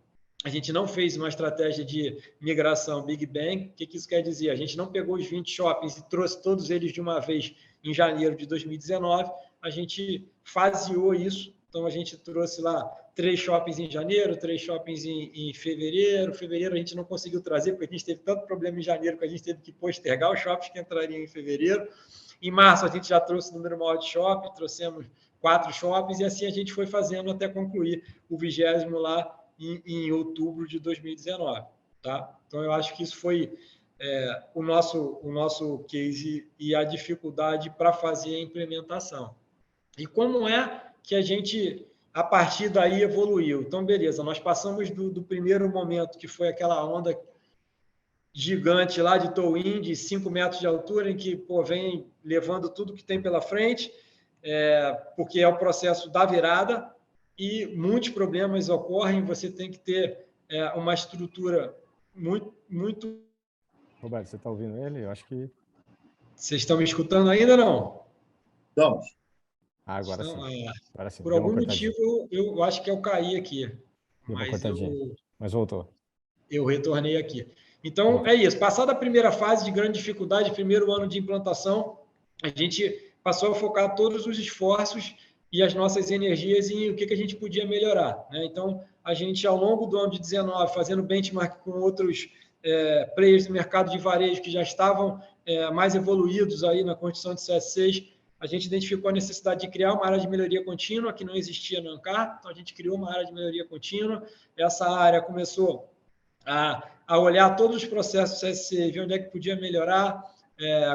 a gente não fez uma estratégia de migração Big Bang. O que isso quer dizer? A gente não pegou os 20 shoppings e trouxe todos eles de uma vez em janeiro de 2019. A gente faseou isso. Então, a gente trouxe lá 3 shoppings em janeiro, 3 shoppings em fevereiro. Fevereiro a gente não conseguiu trazer, porque a gente teve tanto problema em janeiro que a gente teve que postergar os shoppings que entrariam em fevereiro. Em março, a gente já trouxe o número maior de shopping, trouxemos 4 shoppings, e assim a gente foi fazendo até concluir o 20º lá em outubro de 2019. Tá? Então, eu acho que isso foi o nosso case e a dificuldade para fazer a implementação. E como é que a gente, a partir daí, evoluiu? Então, beleza, nós passamos do primeiro momento, que foi aquela onda gigante lá de tow-in, de 5 metros de altura, em que vem levando tudo que tem pela frente, porque é o processo da virada, e muitos problemas ocorrem, você tem que ter uma estrutura muito... Roberto, você está ouvindo ele? Eu acho que... Vocês estão me escutando ainda, não? Estamos. Agora sim. Agora sim. Por algum motivo, eu acho que eu caí aqui. Mas voltou. Eu retornei aqui. Então, é isso. Passada a primeira fase de grande dificuldade, primeiro ano de implantação, a gente passou a focar todos os esforços e as nossas energias em o que a gente podia melhorar, né? Então, a gente, ao longo do ano de 19, fazendo benchmark com outros players do mercado de varejo que já estavam mais evoluídos aí na construção de CS6, a gente identificou a necessidade de criar uma área de melhoria contínua que não existia no Ancar, então a gente criou uma área de melhoria contínua. Essa área começou a olhar todos os processos do CSC, ver onde é que podia melhorar,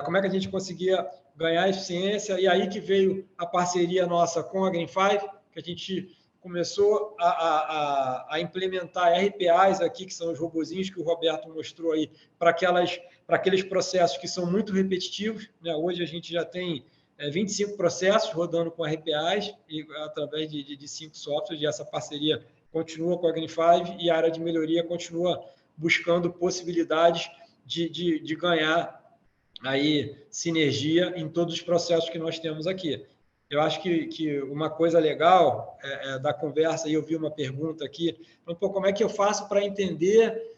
como é que a gente conseguia ganhar eficiência, e aí que veio a parceria nossa com a Green5, que a gente começou a implementar RPAs aqui, que são os robozinhos que o Roberto mostrou aí, para aqueles processos que são muito repetitivos, né? Hoje a gente já tem 25 processos rodando com RPAs, e através de 5 softwares, e essa parceria continua com a Green5, e a área de melhoria continua buscando possibilidades de ganhar aí sinergia em todos os processos que nós temos aqui. Eu acho que uma coisa legal da conversa, e eu vi uma pergunta aqui, como é que eu faço para entender,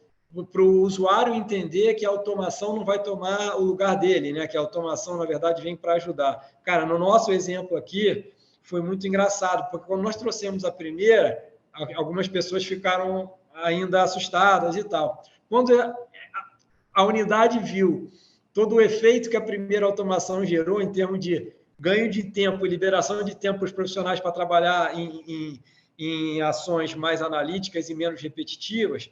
para o usuário entender que a automação não vai tomar o lugar dele, né? Que a automação, na verdade, vem para ajudar. Cara, no nosso exemplo aqui, foi muito engraçado, porque quando nós trouxemos a primeira, algumas pessoas ficaram ainda assustadas e tal. Quando a unidade viu todo o efeito que a primeira automação gerou em termos de ganho de tempo e liberação de tempo para os profissionais para trabalhar em ações mais analíticas e menos repetitivas,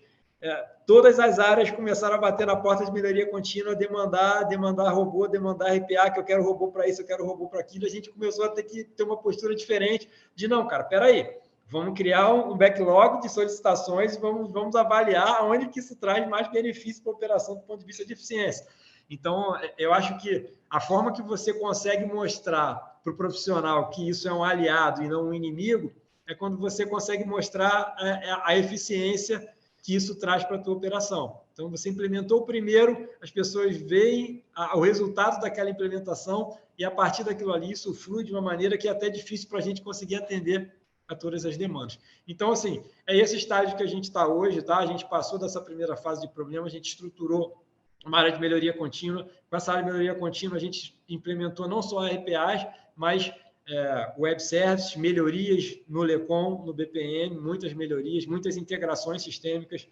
todas as áreas começaram a bater na porta de melhoria contínua, demandar robô, demandar RPA, que eu quero robô para isso, eu quero robô para aquilo. A gente começou a ter que ter uma postura diferente de, não, cara, peraí, vamos criar um backlog de solicitações e vamos avaliar onde que isso traz mais benefício para a operação do ponto de vista de eficiência. Então, eu acho que a forma que você consegue mostrar para o profissional que isso é um aliado e não um inimigo é quando você consegue mostrar a eficiência que isso traz para a tua operação. Então, você implementou o primeiro, as pessoas veem o resultado daquela implementação e, a partir daquilo ali, isso flui de uma maneira que é até difícil para a gente conseguir atender a todas as demandas. Então, assim, é esse estágio que a gente está hoje, tá? A gente passou dessa primeira fase de problema, a gente estruturou uma área de melhoria contínua. Com essa área de melhoria contínua, a gente implementou não só RPAs, mas web services, melhorias no LECOM, no BPM, muitas melhorias, muitas integrações sistêmicas,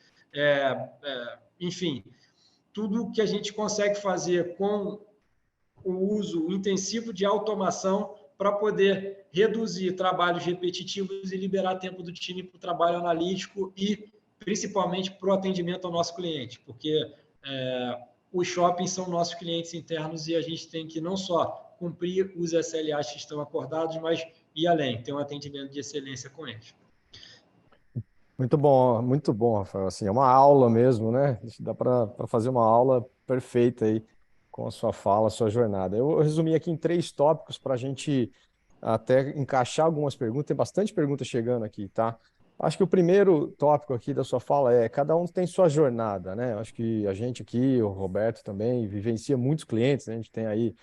enfim, tudo que a gente consegue fazer com o uso intensivo de automação para poder reduzir trabalhos repetitivos e liberar tempo do time para o trabalho analítico e, principalmente, para o atendimento ao nosso cliente, porque os shoppings são nossos clientes internos e a gente tem que não só cumprir os SLAs que estão acordados, mas ir além, ter um atendimento de excelência com eles. Muito bom, Rafael. Assim, é uma aula mesmo, né? Dá para fazer uma aula perfeita aí com a sua fala, a sua jornada. Eu resumi aqui em 3 tópicos para a gente até encaixar algumas perguntas. Tem bastante perguntas chegando aqui, tá? Acho que o primeiro tópico aqui da sua fala é cada um tem sua jornada, né? Acho que a gente aqui, o Roberto também, vivencia muitos clientes, né? A gente tem aí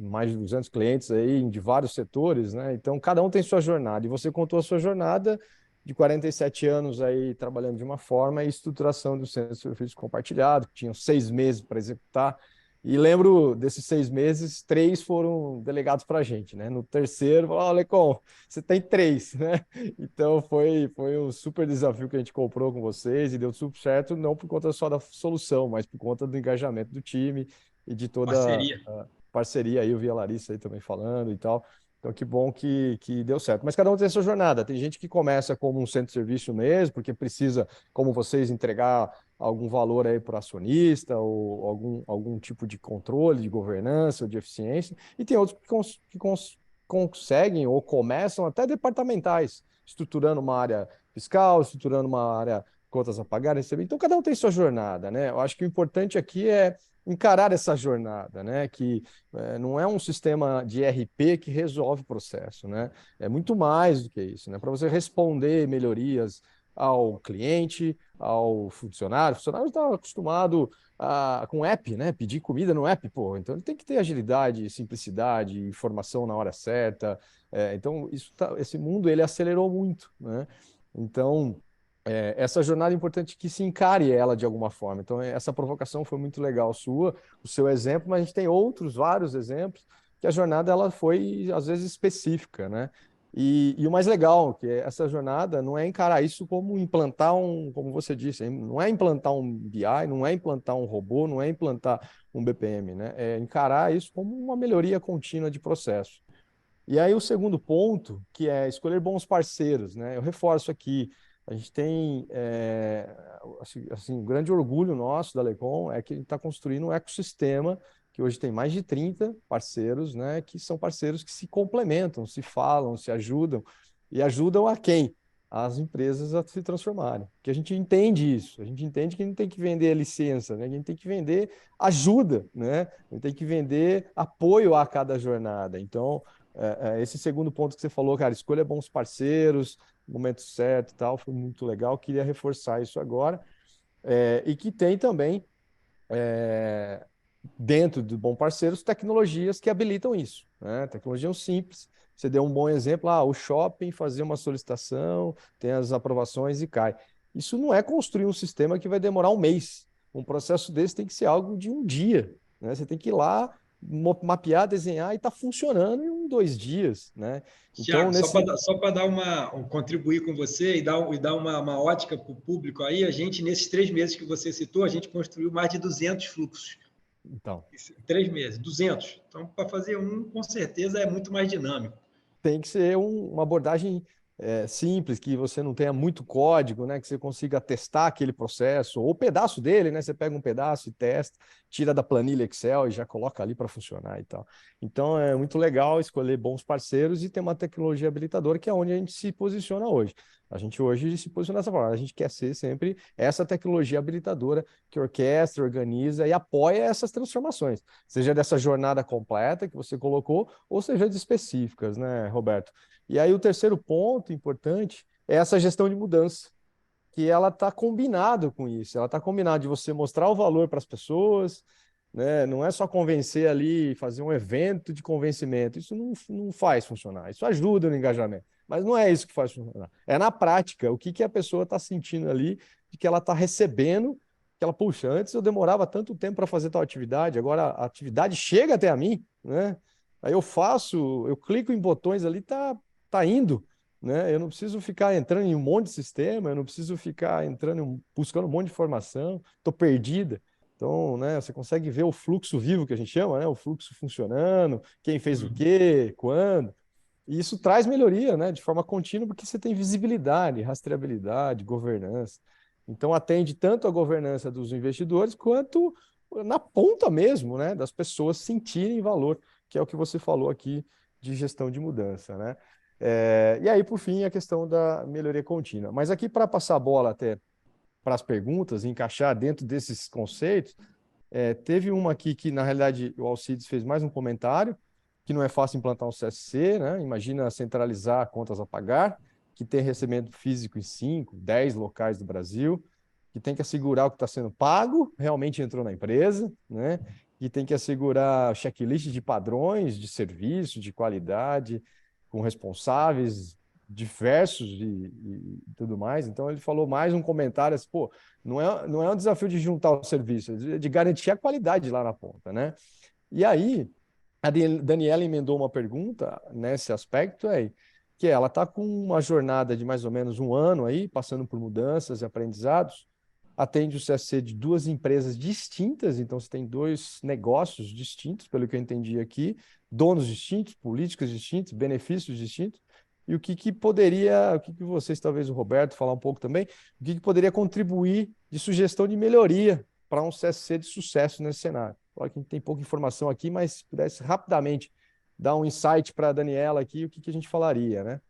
mais de 200 clientes aí de vários setores, né? Então, cada um tem sua jornada. E você contou a sua jornada de 47 anos aí trabalhando de uma forma e estruturação do centro de serviço compartilhado, que tinham 6 meses para executar. E lembro desses 6 meses, 3 foram delegados para a gente, né? No terceiro, falou, Lecon, você tem 3, né? Então foi um super desafio que a gente comprou com vocês e deu super certo, não por conta só da solução, mas por conta do engajamento do time e de toda a parceria. Aí eu vi a Larissa aí também falando e tal. Então, que bom que deu certo. Mas cada um tem a sua jornada. Tem gente que começa como um centro de serviço mesmo, porque precisa, como vocês, entregar algum valor aí para o acionista ou algum tipo de controle, de governança ou de eficiência. E tem outros que conseguem ou começam até departamentais, estruturando uma área fiscal, estruturando uma área contas a pagar, receber. Então, cada um tem sua jornada, né? Eu acho que o importante aqui é encarar essa jornada, né? Que não é um sistema de ERP que resolve o processo, né? É muito mais do que isso, né? Para você responder melhorias ao cliente, ao funcionário. O funcionário está acostumado com app, né? Pedir comida no app, pô. Então ele tem que ter agilidade, simplicidade, informação na hora certa. Então esse mundo ele acelerou muito, né? Então essa jornada é importante que se encare ela de alguma forma. Então, essa provocação foi muito legal sua, o seu exemplo, mas a gente tem vários exemplos, que a jornada ela foi, às vezes, específica, né? E o mais legal, que essa jornada não é encarar isso como implantar como você disse, não é implantar um BI, não é implantar um robô, não é implantar um BPM, né? É encarar isso como uma melhoria contínua de processo. E aí o segundo ponto, que é escolher bons parceiros, né? Eu reforço aqui, a gente tem assim, um grande orgulho nosso da Lecom é que a gente está construindo um ecossistema que hoje tem mais de 30 parceiros, né? Que são parceiros que se complementam, se falam, se ajudam. E ajudam a quem? As empresas a se transformarem. Porque a gente entende isso, a gente entende que a gente tem que vender licença, né? A gente tem que vender ajuda, né? A gente tem que vender apoio a cada jornada. Então, esse segundo ponto que você falou, cara, escolha bons parceiros, momento certo e tal, foi muito legal. Queria reforçar isso agora. E que tem também é, dentro do Bom Parceiros, tecnologias que habilitam isso, né? Tecnologias simples. Você deu um bom exemplo, o shopping fazer uma solicitação, tem as aprovações e cai. Isso não é construir um sistema que vai demorar um mês. Um processo desse tem que ser algo de um dia, né? Você tem que ir lá, mapear, desenhar e está funcionando em 2 dias, né? Então, Tiago, só para dar contribuir com você e dar uma ótica para o público aí, a gente, nesses 3 meses que você citou, a gente construiu mais de 200 fluxos. Então, 3 meses, 200. Então, para fazer com certeza, é muito mais dinâmico. tem que ser uma abordagem simples, que você não tenha muito código, né? Que você consiga testar aquele processo, ou pedaço dele, né? Você pega um pedaço e testa, tira da planilha Excel e já coloca ali para funcionar e tal. Então é muito legal escolher bons parceiros e ter uma tecnologia habilitadora, que é onde a gente se posiciona hoje. A gente hoje se posiciona dessa forma, a gente quer ser sempre essa tecnologia habilitadora que orquestra, organiza e apoia essas transformações, seja dessa jornada completa que você colocou, ou seja de específicas, né, Roberto? E aí o terceiro ponto importante é essa gestão de mudança, que ela está combinado com isso, ela está combinada de você mostrar o valor para as pessoas, né? Não é só convencer ali, fazer um evento de convencimento, isso não faz funcionar, isso ajuda no engajamento, mas não é isso que faz funcionar, é na prática, o que, que a pessoa está sentindo ali, de que ela está recebendo, que ela, puxa, antes eu demorava tanto tempo para fazer tal atividade, agora a atividade chega até a mim, né? Aí eu faço, eu clico em botões ali, tá indo, né? Eu não preciso ficar entrando em um monte de sistema, eu não preciso ficar entrando, buscando um monte de informação, estou perdida. Então, né, você consegue ver o fluxo vivo que a gente chama, né? O fluxo funcionando, quem fez o quê, quando. E isso traz melhoria, né, de forma contínua, porque você tem visibilidade, rastreabilidade, governança. Então, atende tanto a governança dos investidores quanto na ponta mesmo, né, das pessoas sentirem valor, que é o que você falou aqui de gestão de mudança, né? E aí, por fim, a questão da melhoria contínua. Mas aqui, para passar a bola até para as perguntas, encaixar dentro desses conceitos, teve uma aqui que, na realidade, o Alcides fez mais um comentário, que não é fácil implantar um CSC, né? Imagina centralizar contas a pagar, que tem recebimento físico em 5, 10 locais do Brasil, que tem que assegurar o que está sendo pago, realmente entrou na empresa, né? E tem que assegurar checklist de padrões de serviço, de qualidade, com responsáveis diversos e tudo mais. Então, ele falou mais um comentário assim, pô, não é um desafio de juntar o serviço, é de garantir a qualidade lá na ponta, né? E aí, a Daniela emendou uma pergunta nesse aspecto, que ela está com uma jornada de mais ou menos um ano aí, passando por mudanças e aprendizados, atende o CSC de 2 empresas distintas, então você tem 2 negócios distintos, pelo que eu entendi aqui, donos distintos, políticas distintas, benefícios distintos, e o que vocês, talvez o Roberto, falar um pouco também, o que poderia contribuir de sugestão de melhoria para um CSC de sucesso nesse cenário. Claro que a gente tem pouca informação aqui, mas se pudesse rapidamente dar um insight para a Daniela aqui, o que a gente falaria, né?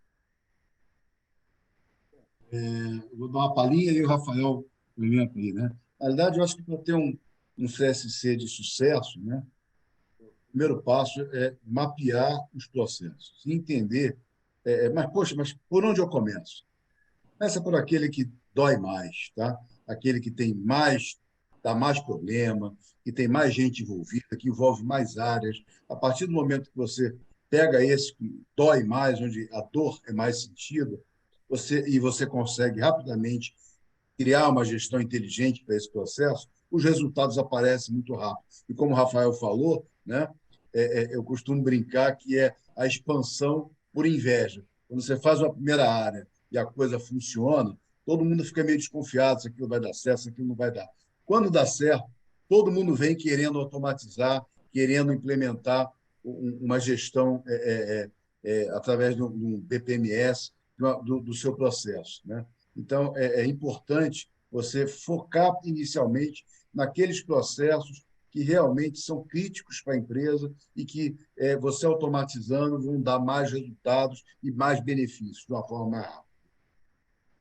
Eu vou dar uma palhinha e o Rafael complementa aí, né? Na verdade, eu acho que para ter um CSC de sucesso, né, o primeiro passo é mapear os processos, entender, mas, poxa, mas por onde eu começo? Começa por aquele que dói mais, tá? Aquele que tem mais, dá mais problema, que tem mais gente envolvida, que envolve mais áreas. A partir do momento que você pega esse que dói mais, onde a dor é mais sentida, você consegue rapidamente criar uma gestão inteligente para esse processo, os resultados aparecem muito rápido. E como o Rafael falou, né, eu costumo brincar que é a expansão por inveja. Quando você faz uma primeira área e a coisa funciona, todo mundo fica meio desconfiado se aquilo vai dar certo, se aquilo não vai dar. Quando dá certo, todo mundo vem querendo automatizar, querendo implementar uma gestão através de um BPMS do seu processo, né? Então, é importante você focar inicialmente naqueles processos que realmente são críticos para a empresa e que você automatizando vão dar mais resultados e mais benefícios de uma forma mais rápida.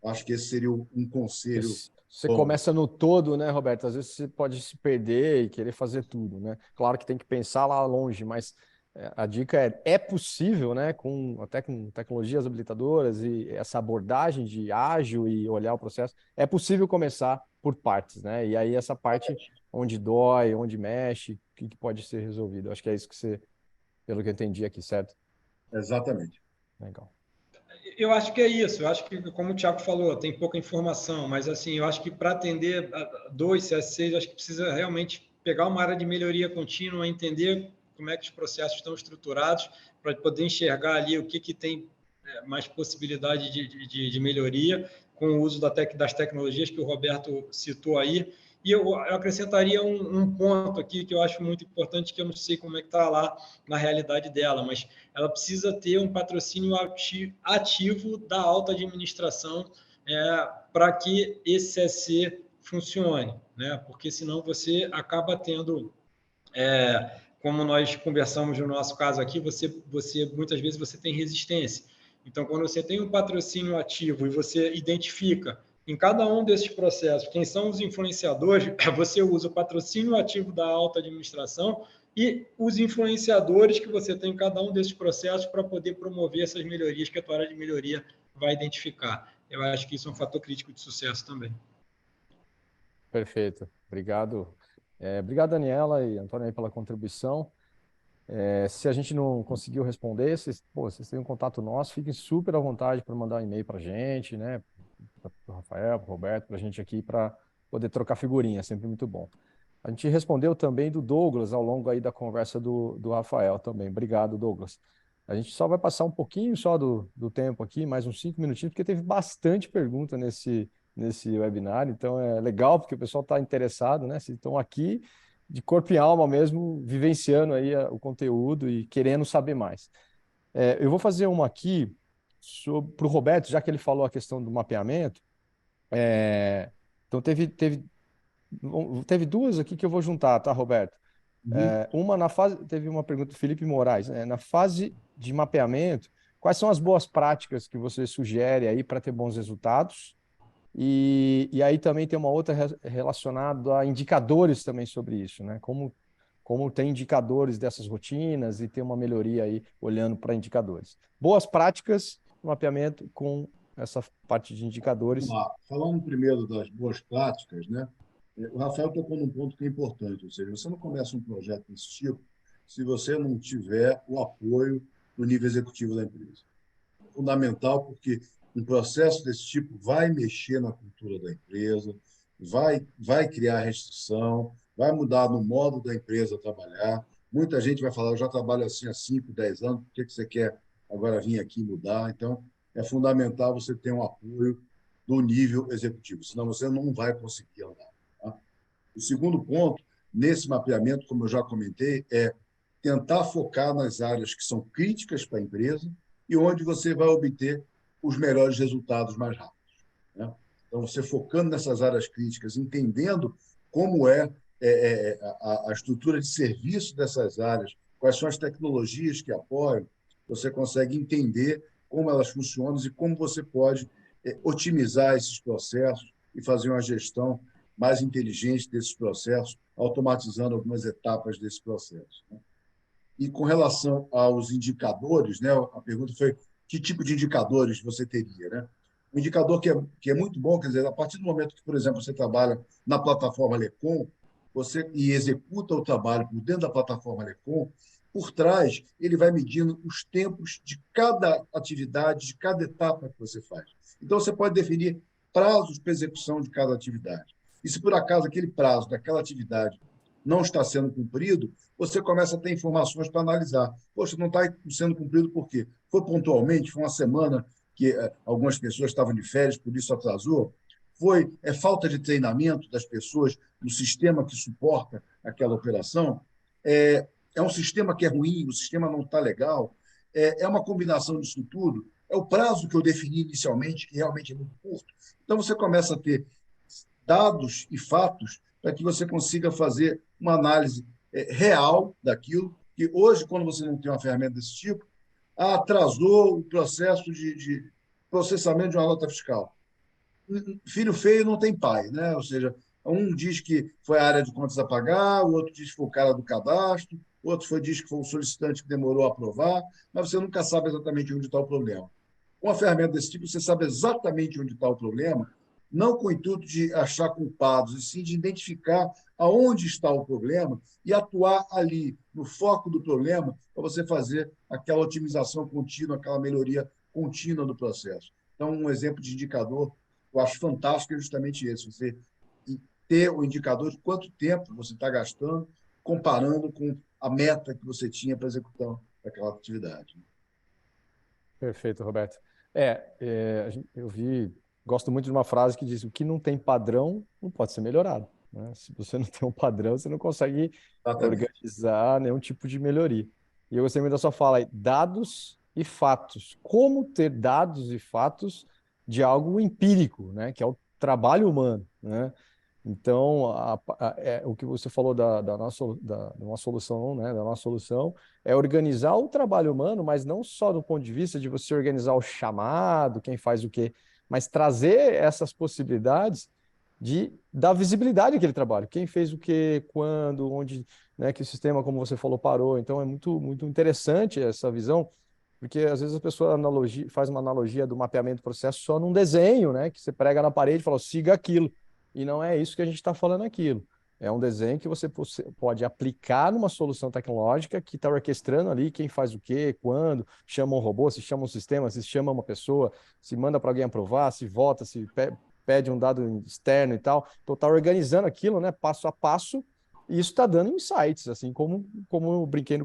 Acho que esse seria um conselho. Você Bom, começa no todo, né, Roberto? Às vezes você pode se perder e querer fazer tudo, né? Claro que tem que pensar lá longe, mas a dica é possível, né, até com tecnologias habilitadoras e essa abordagem de ágil e olhar o processo, é possível começar por partes, né? E aí essa parte onde dói, onde mexe, o que pode ser resolvido. Acho que é isso que você, pelo que eu entendi aqui, certo? exatamente. Legal. Eu acho que é isso. Eu acho que, como o Thiago falou, tem pouca informação, mas assim, eu acho que para atender a 2 CS6, acho que precisa realmente pegar uma área de melhoria contínua, entender como é que os processos estão estruturados, para poder enxergar ali o que tem mais possibilidade de melhoria com o uso das tecnologias que o Roberto citou aí. E eu acrescentaria um ponto aqui que eu acho muito importante, que eu não sei como é que está lá na realidade dela, mas ela precisa ter um patrocínio ativo da alta administração para que esse CSC funcione, né? Porque senão você acaba tendo, como nós conversamos no nosso caso aqui, você muitas vezes você tem resistência. Então, quando você tem um patrocínio ativo e você identifica em cada um desses processos quem são os influenciadores, você usa o patrocínio ativo da alta administração e os influenciadores que você tem em cada um desses processos para poder promover essas melhorias que a tua área de melhoria vai identificar. Eu acho que isso é um fator crítico de sucesso também. Perfeito. Obrigado. Obrigado, Daniela e Antônio, aí pela contribuição. Se a gente não conseguiu responder, vocês têm um contato nosso, fiquem super à vontade para mandar um e-mail para a gente, né? Para o Rafael, para o Roberto, para a gente aqui, para poder trocar figurinha, sempre muito bom. A gente respondeu também do Douglas ao longo aí da conversa do Rafael também. Obrigado, Douglas. A gente só vai passar um pouquinho só do tempo aqui, mais uns 5 minutinhos, porque teve bastante pergunta nesse webinar, então é legal porque o pessoal está interessado, né? Vocês estão aqui de corpo e alma mesmo, vivenciando aí o conteúdo e querendo saber mais. Eu vou fazer uma aqui para o Roberto, já que ele falou a questão do mapeamento. Então teve duas aqui que eu vou juntar, tá, Roberto? Uhum. Uma na fase, teve uma pergunta do Felipe Moraes, né? Na fase de mapeamento, quais são as boas práticas que você sugere aí para ter bons resultados? E aí também tem uma outra relacionada a indicadores também sobre isso, né? Como tem indicadores dessas rotinas e ter uma melhoria aí olhando para indicadores. Boas práticas no mapeamento com essa parte de Vamos indicadores. lá. Falando primeiro das boas práticas, né? O Rafael tocou num ponto que é importante, ou seja, você não começa um projeto desse tipo se você não tiver o apoio do nível executivo da empresa. É fundamental porque um processo desse tipo vai mexer na cultura da empresa, vai criar restrição, vai mudar no modo da empresa trabalhar. Muita gente vai falar, eu já trabalho assim há 5, 10 anos, por que você quer agora vir aqui mudar? Então, é fundamental você ter um apoio do nível executivo, senão você não vai conseguir andar. Tá? O segundo ponto, nesse mapeamento, como eu já comentei, é tentar focar nas áreas que são críticas para a empresa e onde você vai obter os melhores resultados mais rápidos. Né? Então, você focando nessas áreas críticas, entendendo como a estrutura de serviço dessas áreas, quais são as tecnologias que apoiam, você consegue entender como elas funcionam e como você pode otimizar esses processos e fazer uma gestão mais inteligente desses processos, automatizando algumas etapas desse processo. Né? E com relação aos indicadores, né, a pergunta foi que tipo de indicadores você teria, né? Um indicador que é muito bom, quer dizer, a partir do momento que, por exemplo, você trabalha na plataforma Lecom, e executa o trabalho por dentro da plataforma Lecom, por trás ele vai medindo os tempos de cada atividade, de cada etapa que você faz. Então você pode definir prazos para execução de cada atividade. E se por acaso aquele prazo daquela atividade não está sendo cumprido, você começa a ter informações para analisar. Poxa, não está sendo cumprido por quê? Foi pontualmente? Foi uma semana que algumas pessoas estavam de férias, por isso atrasou? Foi falta de treinamento das pessoas no sistema que suporta aquela operação? É um sistema que é ruim, o sistema não está legal? É uma combinação disso tudo? É o prazo que eu defini inicialmente, que realmente é muito curto? Então, você começa a ter dados e fatos para que você consiga fazer uma análise real daquilo, que hoje, quando você não tem uma ferramenta desse tipo, atrasou o processo de processamento de uma nota fiscal. Filho feio não tem pai, né? Ou seja, um diz que foi a área de contas a pagar, o outro diz que foi o cara do cadastro, o outro diz que foi o solicitante que demorou a aprovar, mas você nunca sabe exatamente onde está o problema. Com uma ferramenta desse tipo, você sabe exatamente onde está o problema, não com o intuito de achar culpados, e sim de identificar aonde está o problema e atuar ali, no foco do problema, para você fazer aquela otimização contínua, aquela melhoria contínua do processo. Então, um exemplo de indicador que eu acho fantástico é justamente esse, você ter o indicador de quanto tempo você está gastando, comparando com a meta que você tinha para executar aquela atividade. Perfeito, Roberto. Eu gosto muito de uma frase que diz: o que não tem padrão não pode ser melhorado, né? Se você não tem um padrão, você não consegue Exatamente. organizar nenhum tipo de melhoria. E eu gostei muito da sua fala aí, dados e fatos. Como ter dados e fatos de algo empírico, né? Que é o trabalho humano, né? Então, o que você falou da nossa solução, né? Da nossa solução é organizar o trabalho humano, mas não só do ponto de vista de você organizar o chamado, quem faz o quê, mas trazer essas possibilidades de dar visibilidade àquele trabalho. Quem fez o quê, quando, onde, né? Que o sistema, como você falou, parou. Então, é muito, muito interessante essa visão, porque às vezes a pessoa faz uma analogia do mapeamento do processo só num desenho, né? Que você prega na parede e fala: siga aquilo. E não é isso que a gente está falando aquilo. É um desenho que você pode aplicar numa solução tecnológica que está orquestrando ali quem faz o quê, quando, chama um robô, se chama um sistema, se chama uma pessoa, se manda para alguém aprovar, se vota, se pede um dado externo e tal. Então está organizando aquilo, né, passo a passo, e isso está dando insights, assim como eu brinquei,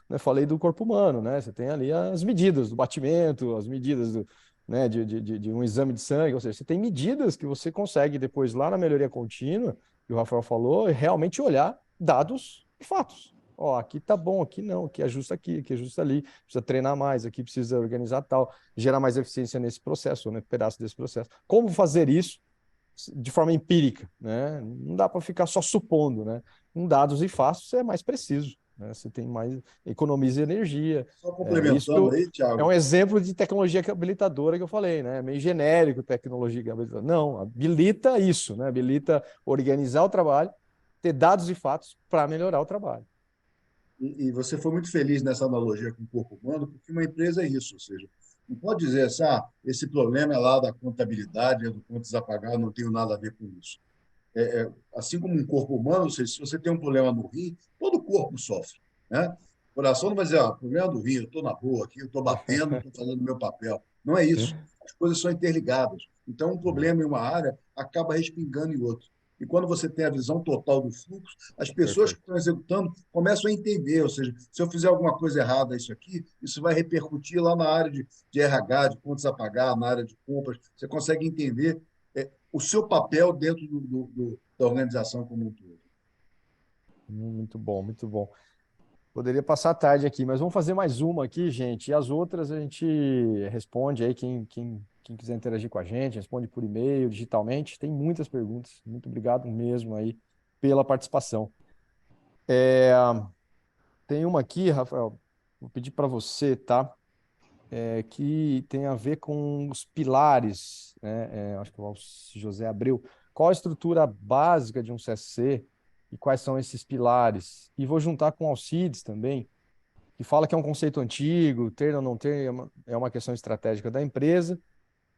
né, falei do corpo humano, né? Você tem ali as medidas do batimento, as medidas do, né, de um exame de sangue, ou seja, você tem medidas que você consegue depois lá na melhoria contínua, que o Rafael falou, realmente olhar dados e fatos. Ó, aqui tá bom, aqui não, aqui ajusta ali, precisa treinar mais, aqui precisa organizar tal, gerar mais eficiência nesse processo, né, pedaço desse processo. Como fazer isso de forma empírica, né? Não dá para ficar só supondo, né? Com dados e fatos você é mais preciso, né? Você tem mais, economiza energia. Só Isso complementando aí, é um Thiago, exemplo de tecnologia habilitadora que eu falei, né? Meio genérico tecnologia habilitadora. Não, habilita isso, né? Habilita organizar o trabalho, ter dados e fatos para melhorar o trabalho. e você foi muito feliz nessa analogia com o corpo humano, porque uma empresa é isso, ou seja, não pode dizer assim, esse problema é lá da contabilidade, é do contas a pagar, não tenho nada a ver com isso. Assim como um corpo humano, ou seja, se você tem um problema no rim, todo o corpo sofre, né? O coração não vai dizer, problema do rim, eu estou na boa aqui, eu estou batendo, estou fazendo o meu papel. Não é isso. As coisas são interligadas. Então, um problema em uma área acaba respingando em outra. E quando você tem a visão total do fluxo, as pessoas que Perfeito. estão executando começam a entender, ou seja, se eu fizer alguma coisa errada isso aqui, isso vai repercutir lá na área de RH, de contas a pagar, na área de compras. Você consegue entender o seu papel dentro da organização como um todo. Muito bom, muito bom. Poderia passar a tarde aqui, mas vamos fazer mais uma aqui, gente. E as outras a gente responde aí, quem quiser interagir com a gente, responde por e-mail, digitalmente. Tem muitas perguntas. Muito obrigado mesmo aí pela participação. É, tem uma aqui, Rafael, vou pedir para você, tá? Que tem a ver com os pilares, né? Acho que é o José Abreu. Qual a estrutura básica de um CSC e quais são esses pilares? E vou juntar com o Alcides também, que fala que é um conceito antigo, ter ou não ter é uma questão estratégica da empresa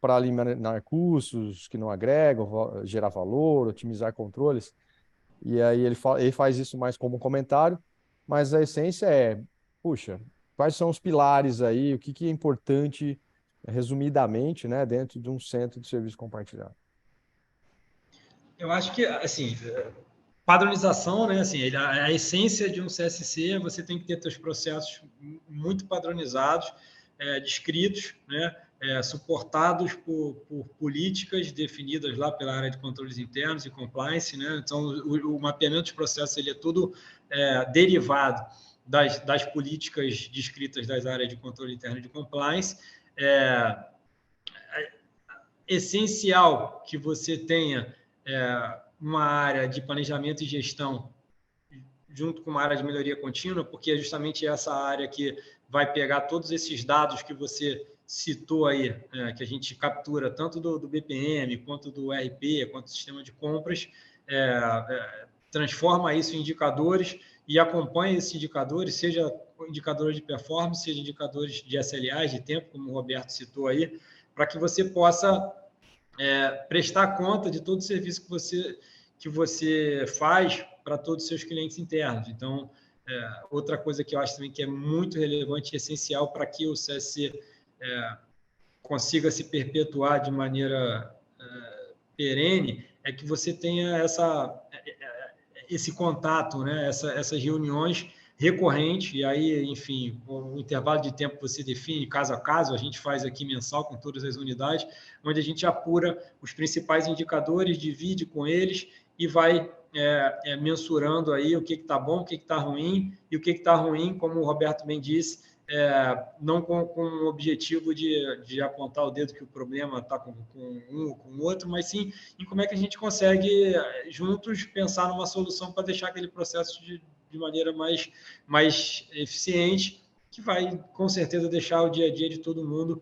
para eliminar custos que não agregam, gerar valor, otimizar controles. E aí ele faz isso mais como um comentário, mas a essência é, puxa, quais são os pilares aí, o que é importante, resumidamente, né, dentro de um centro de serviço compartilhado? Eu acho que, assim, padronização, né? Assim, a essência de um CSC é você tem que ter seus processos muito padronizados, descritos, né? Suportados por políticas definidas lá pela área de controles internos e compliance, né? Então, o mapeamento dos processos ele é tudo derivado das políticas descritas das áreas de controle interno e de compliance. É essencial que você tenha uma área de planejamento e gestão junto com uma área de melhoria contínua, porque é justamente essa área que vai pegar todos esses dados que você citou aí, que a gente captura tanto do BPM, quanto do RP, quanto do sistema de compras, transforma isso em indicadores e acompanha esses indicadores, seja indicadores de performance, seja indicadores de SLAs, de tempo, como o Roberto citou aí, para que você possa prestar conta de todo o serviço que você faz para todos os seus clientes internos. Então, outra coisa que eu acho também que é muito relevante e essencial para que o CSC consiga se perpetuar de maneira perene é que você tenha esse contato, né? Essas reuniões recorrentes, e aí, enfim, o intervalo de tempo você define caso a caso, a gente faz aqui mensal com todas as unidades, onde a gente apura os principais indicadores, divide com eles e vai mensurando aí o que está bom, o que está ruim, e o que está ruim, como o Roberto bem disse, não com o objetivo de apontar o dedo que o problema está com um ou com o outro, mas sim em como é que a gente consegue, juntos, pensar numa solução para deixar aquele processo de maneira mais eficiente, que vai, com certeza, deixar o dia a dia de todo mundo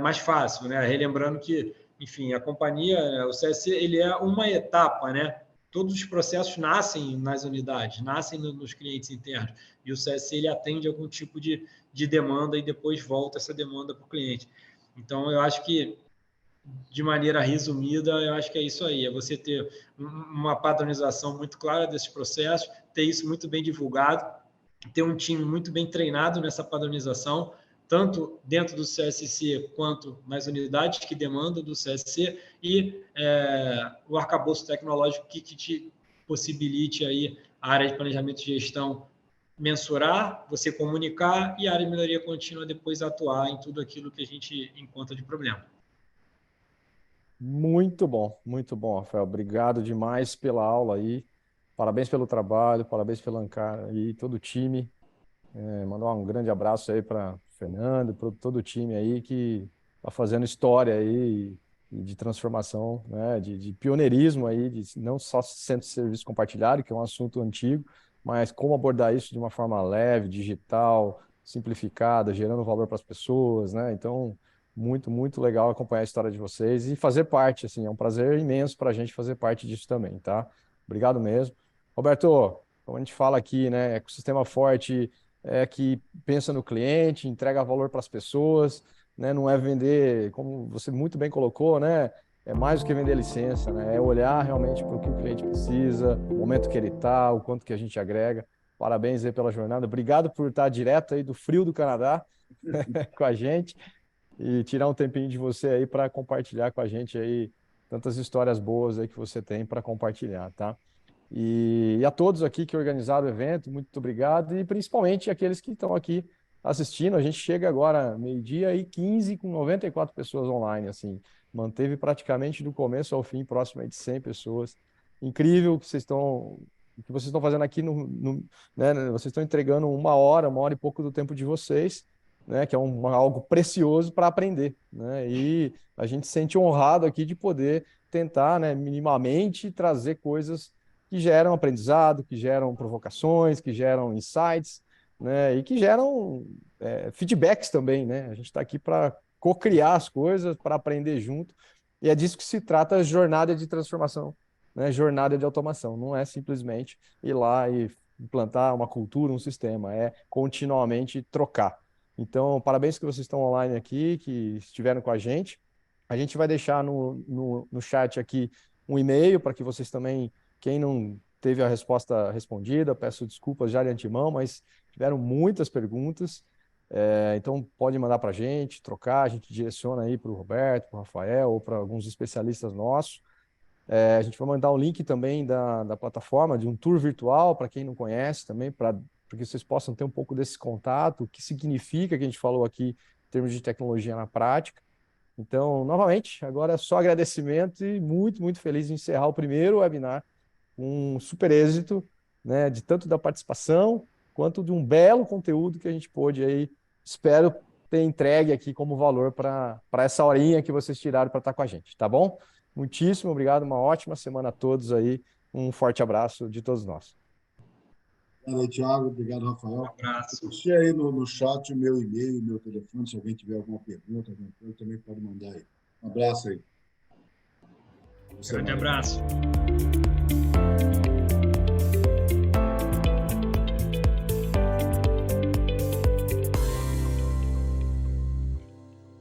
mais fácil, né? Relembrando que, enfim, a companhia, o CSC, ele é uma etapa, né? Todos os processos nascem nas unidades, nascem nos clientes internos, e o CSC ele atende algum tipo de demanda e depois volta essa demanda para o cliente. Então, eu acho que, de maneira resumida, eu acho que é isso aí, é você ter uma padronização muito clara desses processos, ter isso muito bem divulgado, ter um time muito bem treinado nessa padronização, tanto dentro do CSC quanto nas unidades que demandam do CSC, e o arcabouço tecnológico que te possibilite aí a área de planejamento e gestão mensurar, você comunicar, e a área de melhoria contínua depois atuar em tudo aquilo que a gente encontra de problema. Muito bom, Rafael. Obrigado demais pela aula aí. Parabéns pelo trabalho, parabéns pelo Ancar e todo o time. Mandar um grande abraço aí para Fernando, para todo o time aí que está fazendo história aí e de transformação, né, de pioneirismo aí, de não só centro de serviço compartilhado, que é um assunto antigo, mas como abordar isso de uma forma leve, digital, simplificada, gerando valor para as pessoas, né? Então, muito legal acompanhar a história de vocês e fazer parte, assim, é um prazer imenso para a gente fazer parte disso também, tá? Obrigado mesmo. Roberto, como a gente fala aqui, né, ecossistema forte que pensa no cliente, entrega valor para as pessoas, né? Não é vender, como você muito bem colocou, né? É mais do que vender licença, né? É olhar realmente para o que o cliente precisa, o momento que ele está, o quanto que a gente agrega. Parabéns aí pela jornada. Obrigado por estar direto aí do frio do Canadá com a gente e tirar um tempinho de você aí para compartilhar com a gente aí tantas histórias boas aí que você tem para compartilhar, tá? E a todos aqui que organizaram o evento, muito obrigado. E principalmente aqueles que estão aqui assistindo. A gente chega agora meio-dia e 15 com 94 pessoas online, assim. Manteve praticamente do começo ao fim, próximo aí de 100 pessoas. Incrível o que vocês estão fazendo aqui, né? Vocês estão entregando uma hora e pouco do tempo de vocês, né? Que é algo precioso para aprender, né? E a gente se sente honrado aqui de poder tentar, né, minimamente trazer coisas que geram aprendizado, que geram provocações, que geram insights, né? E que geram feedbacks também, né? A gente está aqui para co-criar as coisas, para aprender junto, e é disso que se trata a jornada de transformação, né? Jornada de automação. Não é simplesmente ir lá e implantar uma cultura, um sistema, é continuamente trocar. Então, parabéns que vocês estão online aqui, que estiveram com a gente. A gente vai deixar no chat aqui um e-mail para que vocês também, quem não teve a resposta respondida, peço desculpas já de antemão, mas tiveram muitas perguntas. Então, pode mandar para a gente, trocar, a gente direciona aí para o Roberto, para o Rafael ou para alguns especialistas nossos. A gente vai mandar um link também da plataforma, de um tour virtual, para quem não conhece também, para que vocês possam ter um pouco desse contato, o que significa que a gente falou aqui em termos de tecnologia na prática. Então, novamente, agora é só agradecimento e muito feliz em encerrar o primeiro webinar com um super êxito, né, de tanto da participação quanto de um belo conteúdo que a gente pôde aí, espero ter entregue aqui como valor para essa horinha que vocês tiraram para estar com a gente, tá bom? Muitíssimo obrigado, uma ótima semana a todos aí. Um forte abraço de todos nós. Obrigado, Thiago. Obrigado, Rafael. Um abraço. Deixei aí no chat o meu e-mail, meu telefone. Se alguém tiver alguma pergunta, alguma coisa, também pode mandar aí. Um abraço aí. Grande abraço.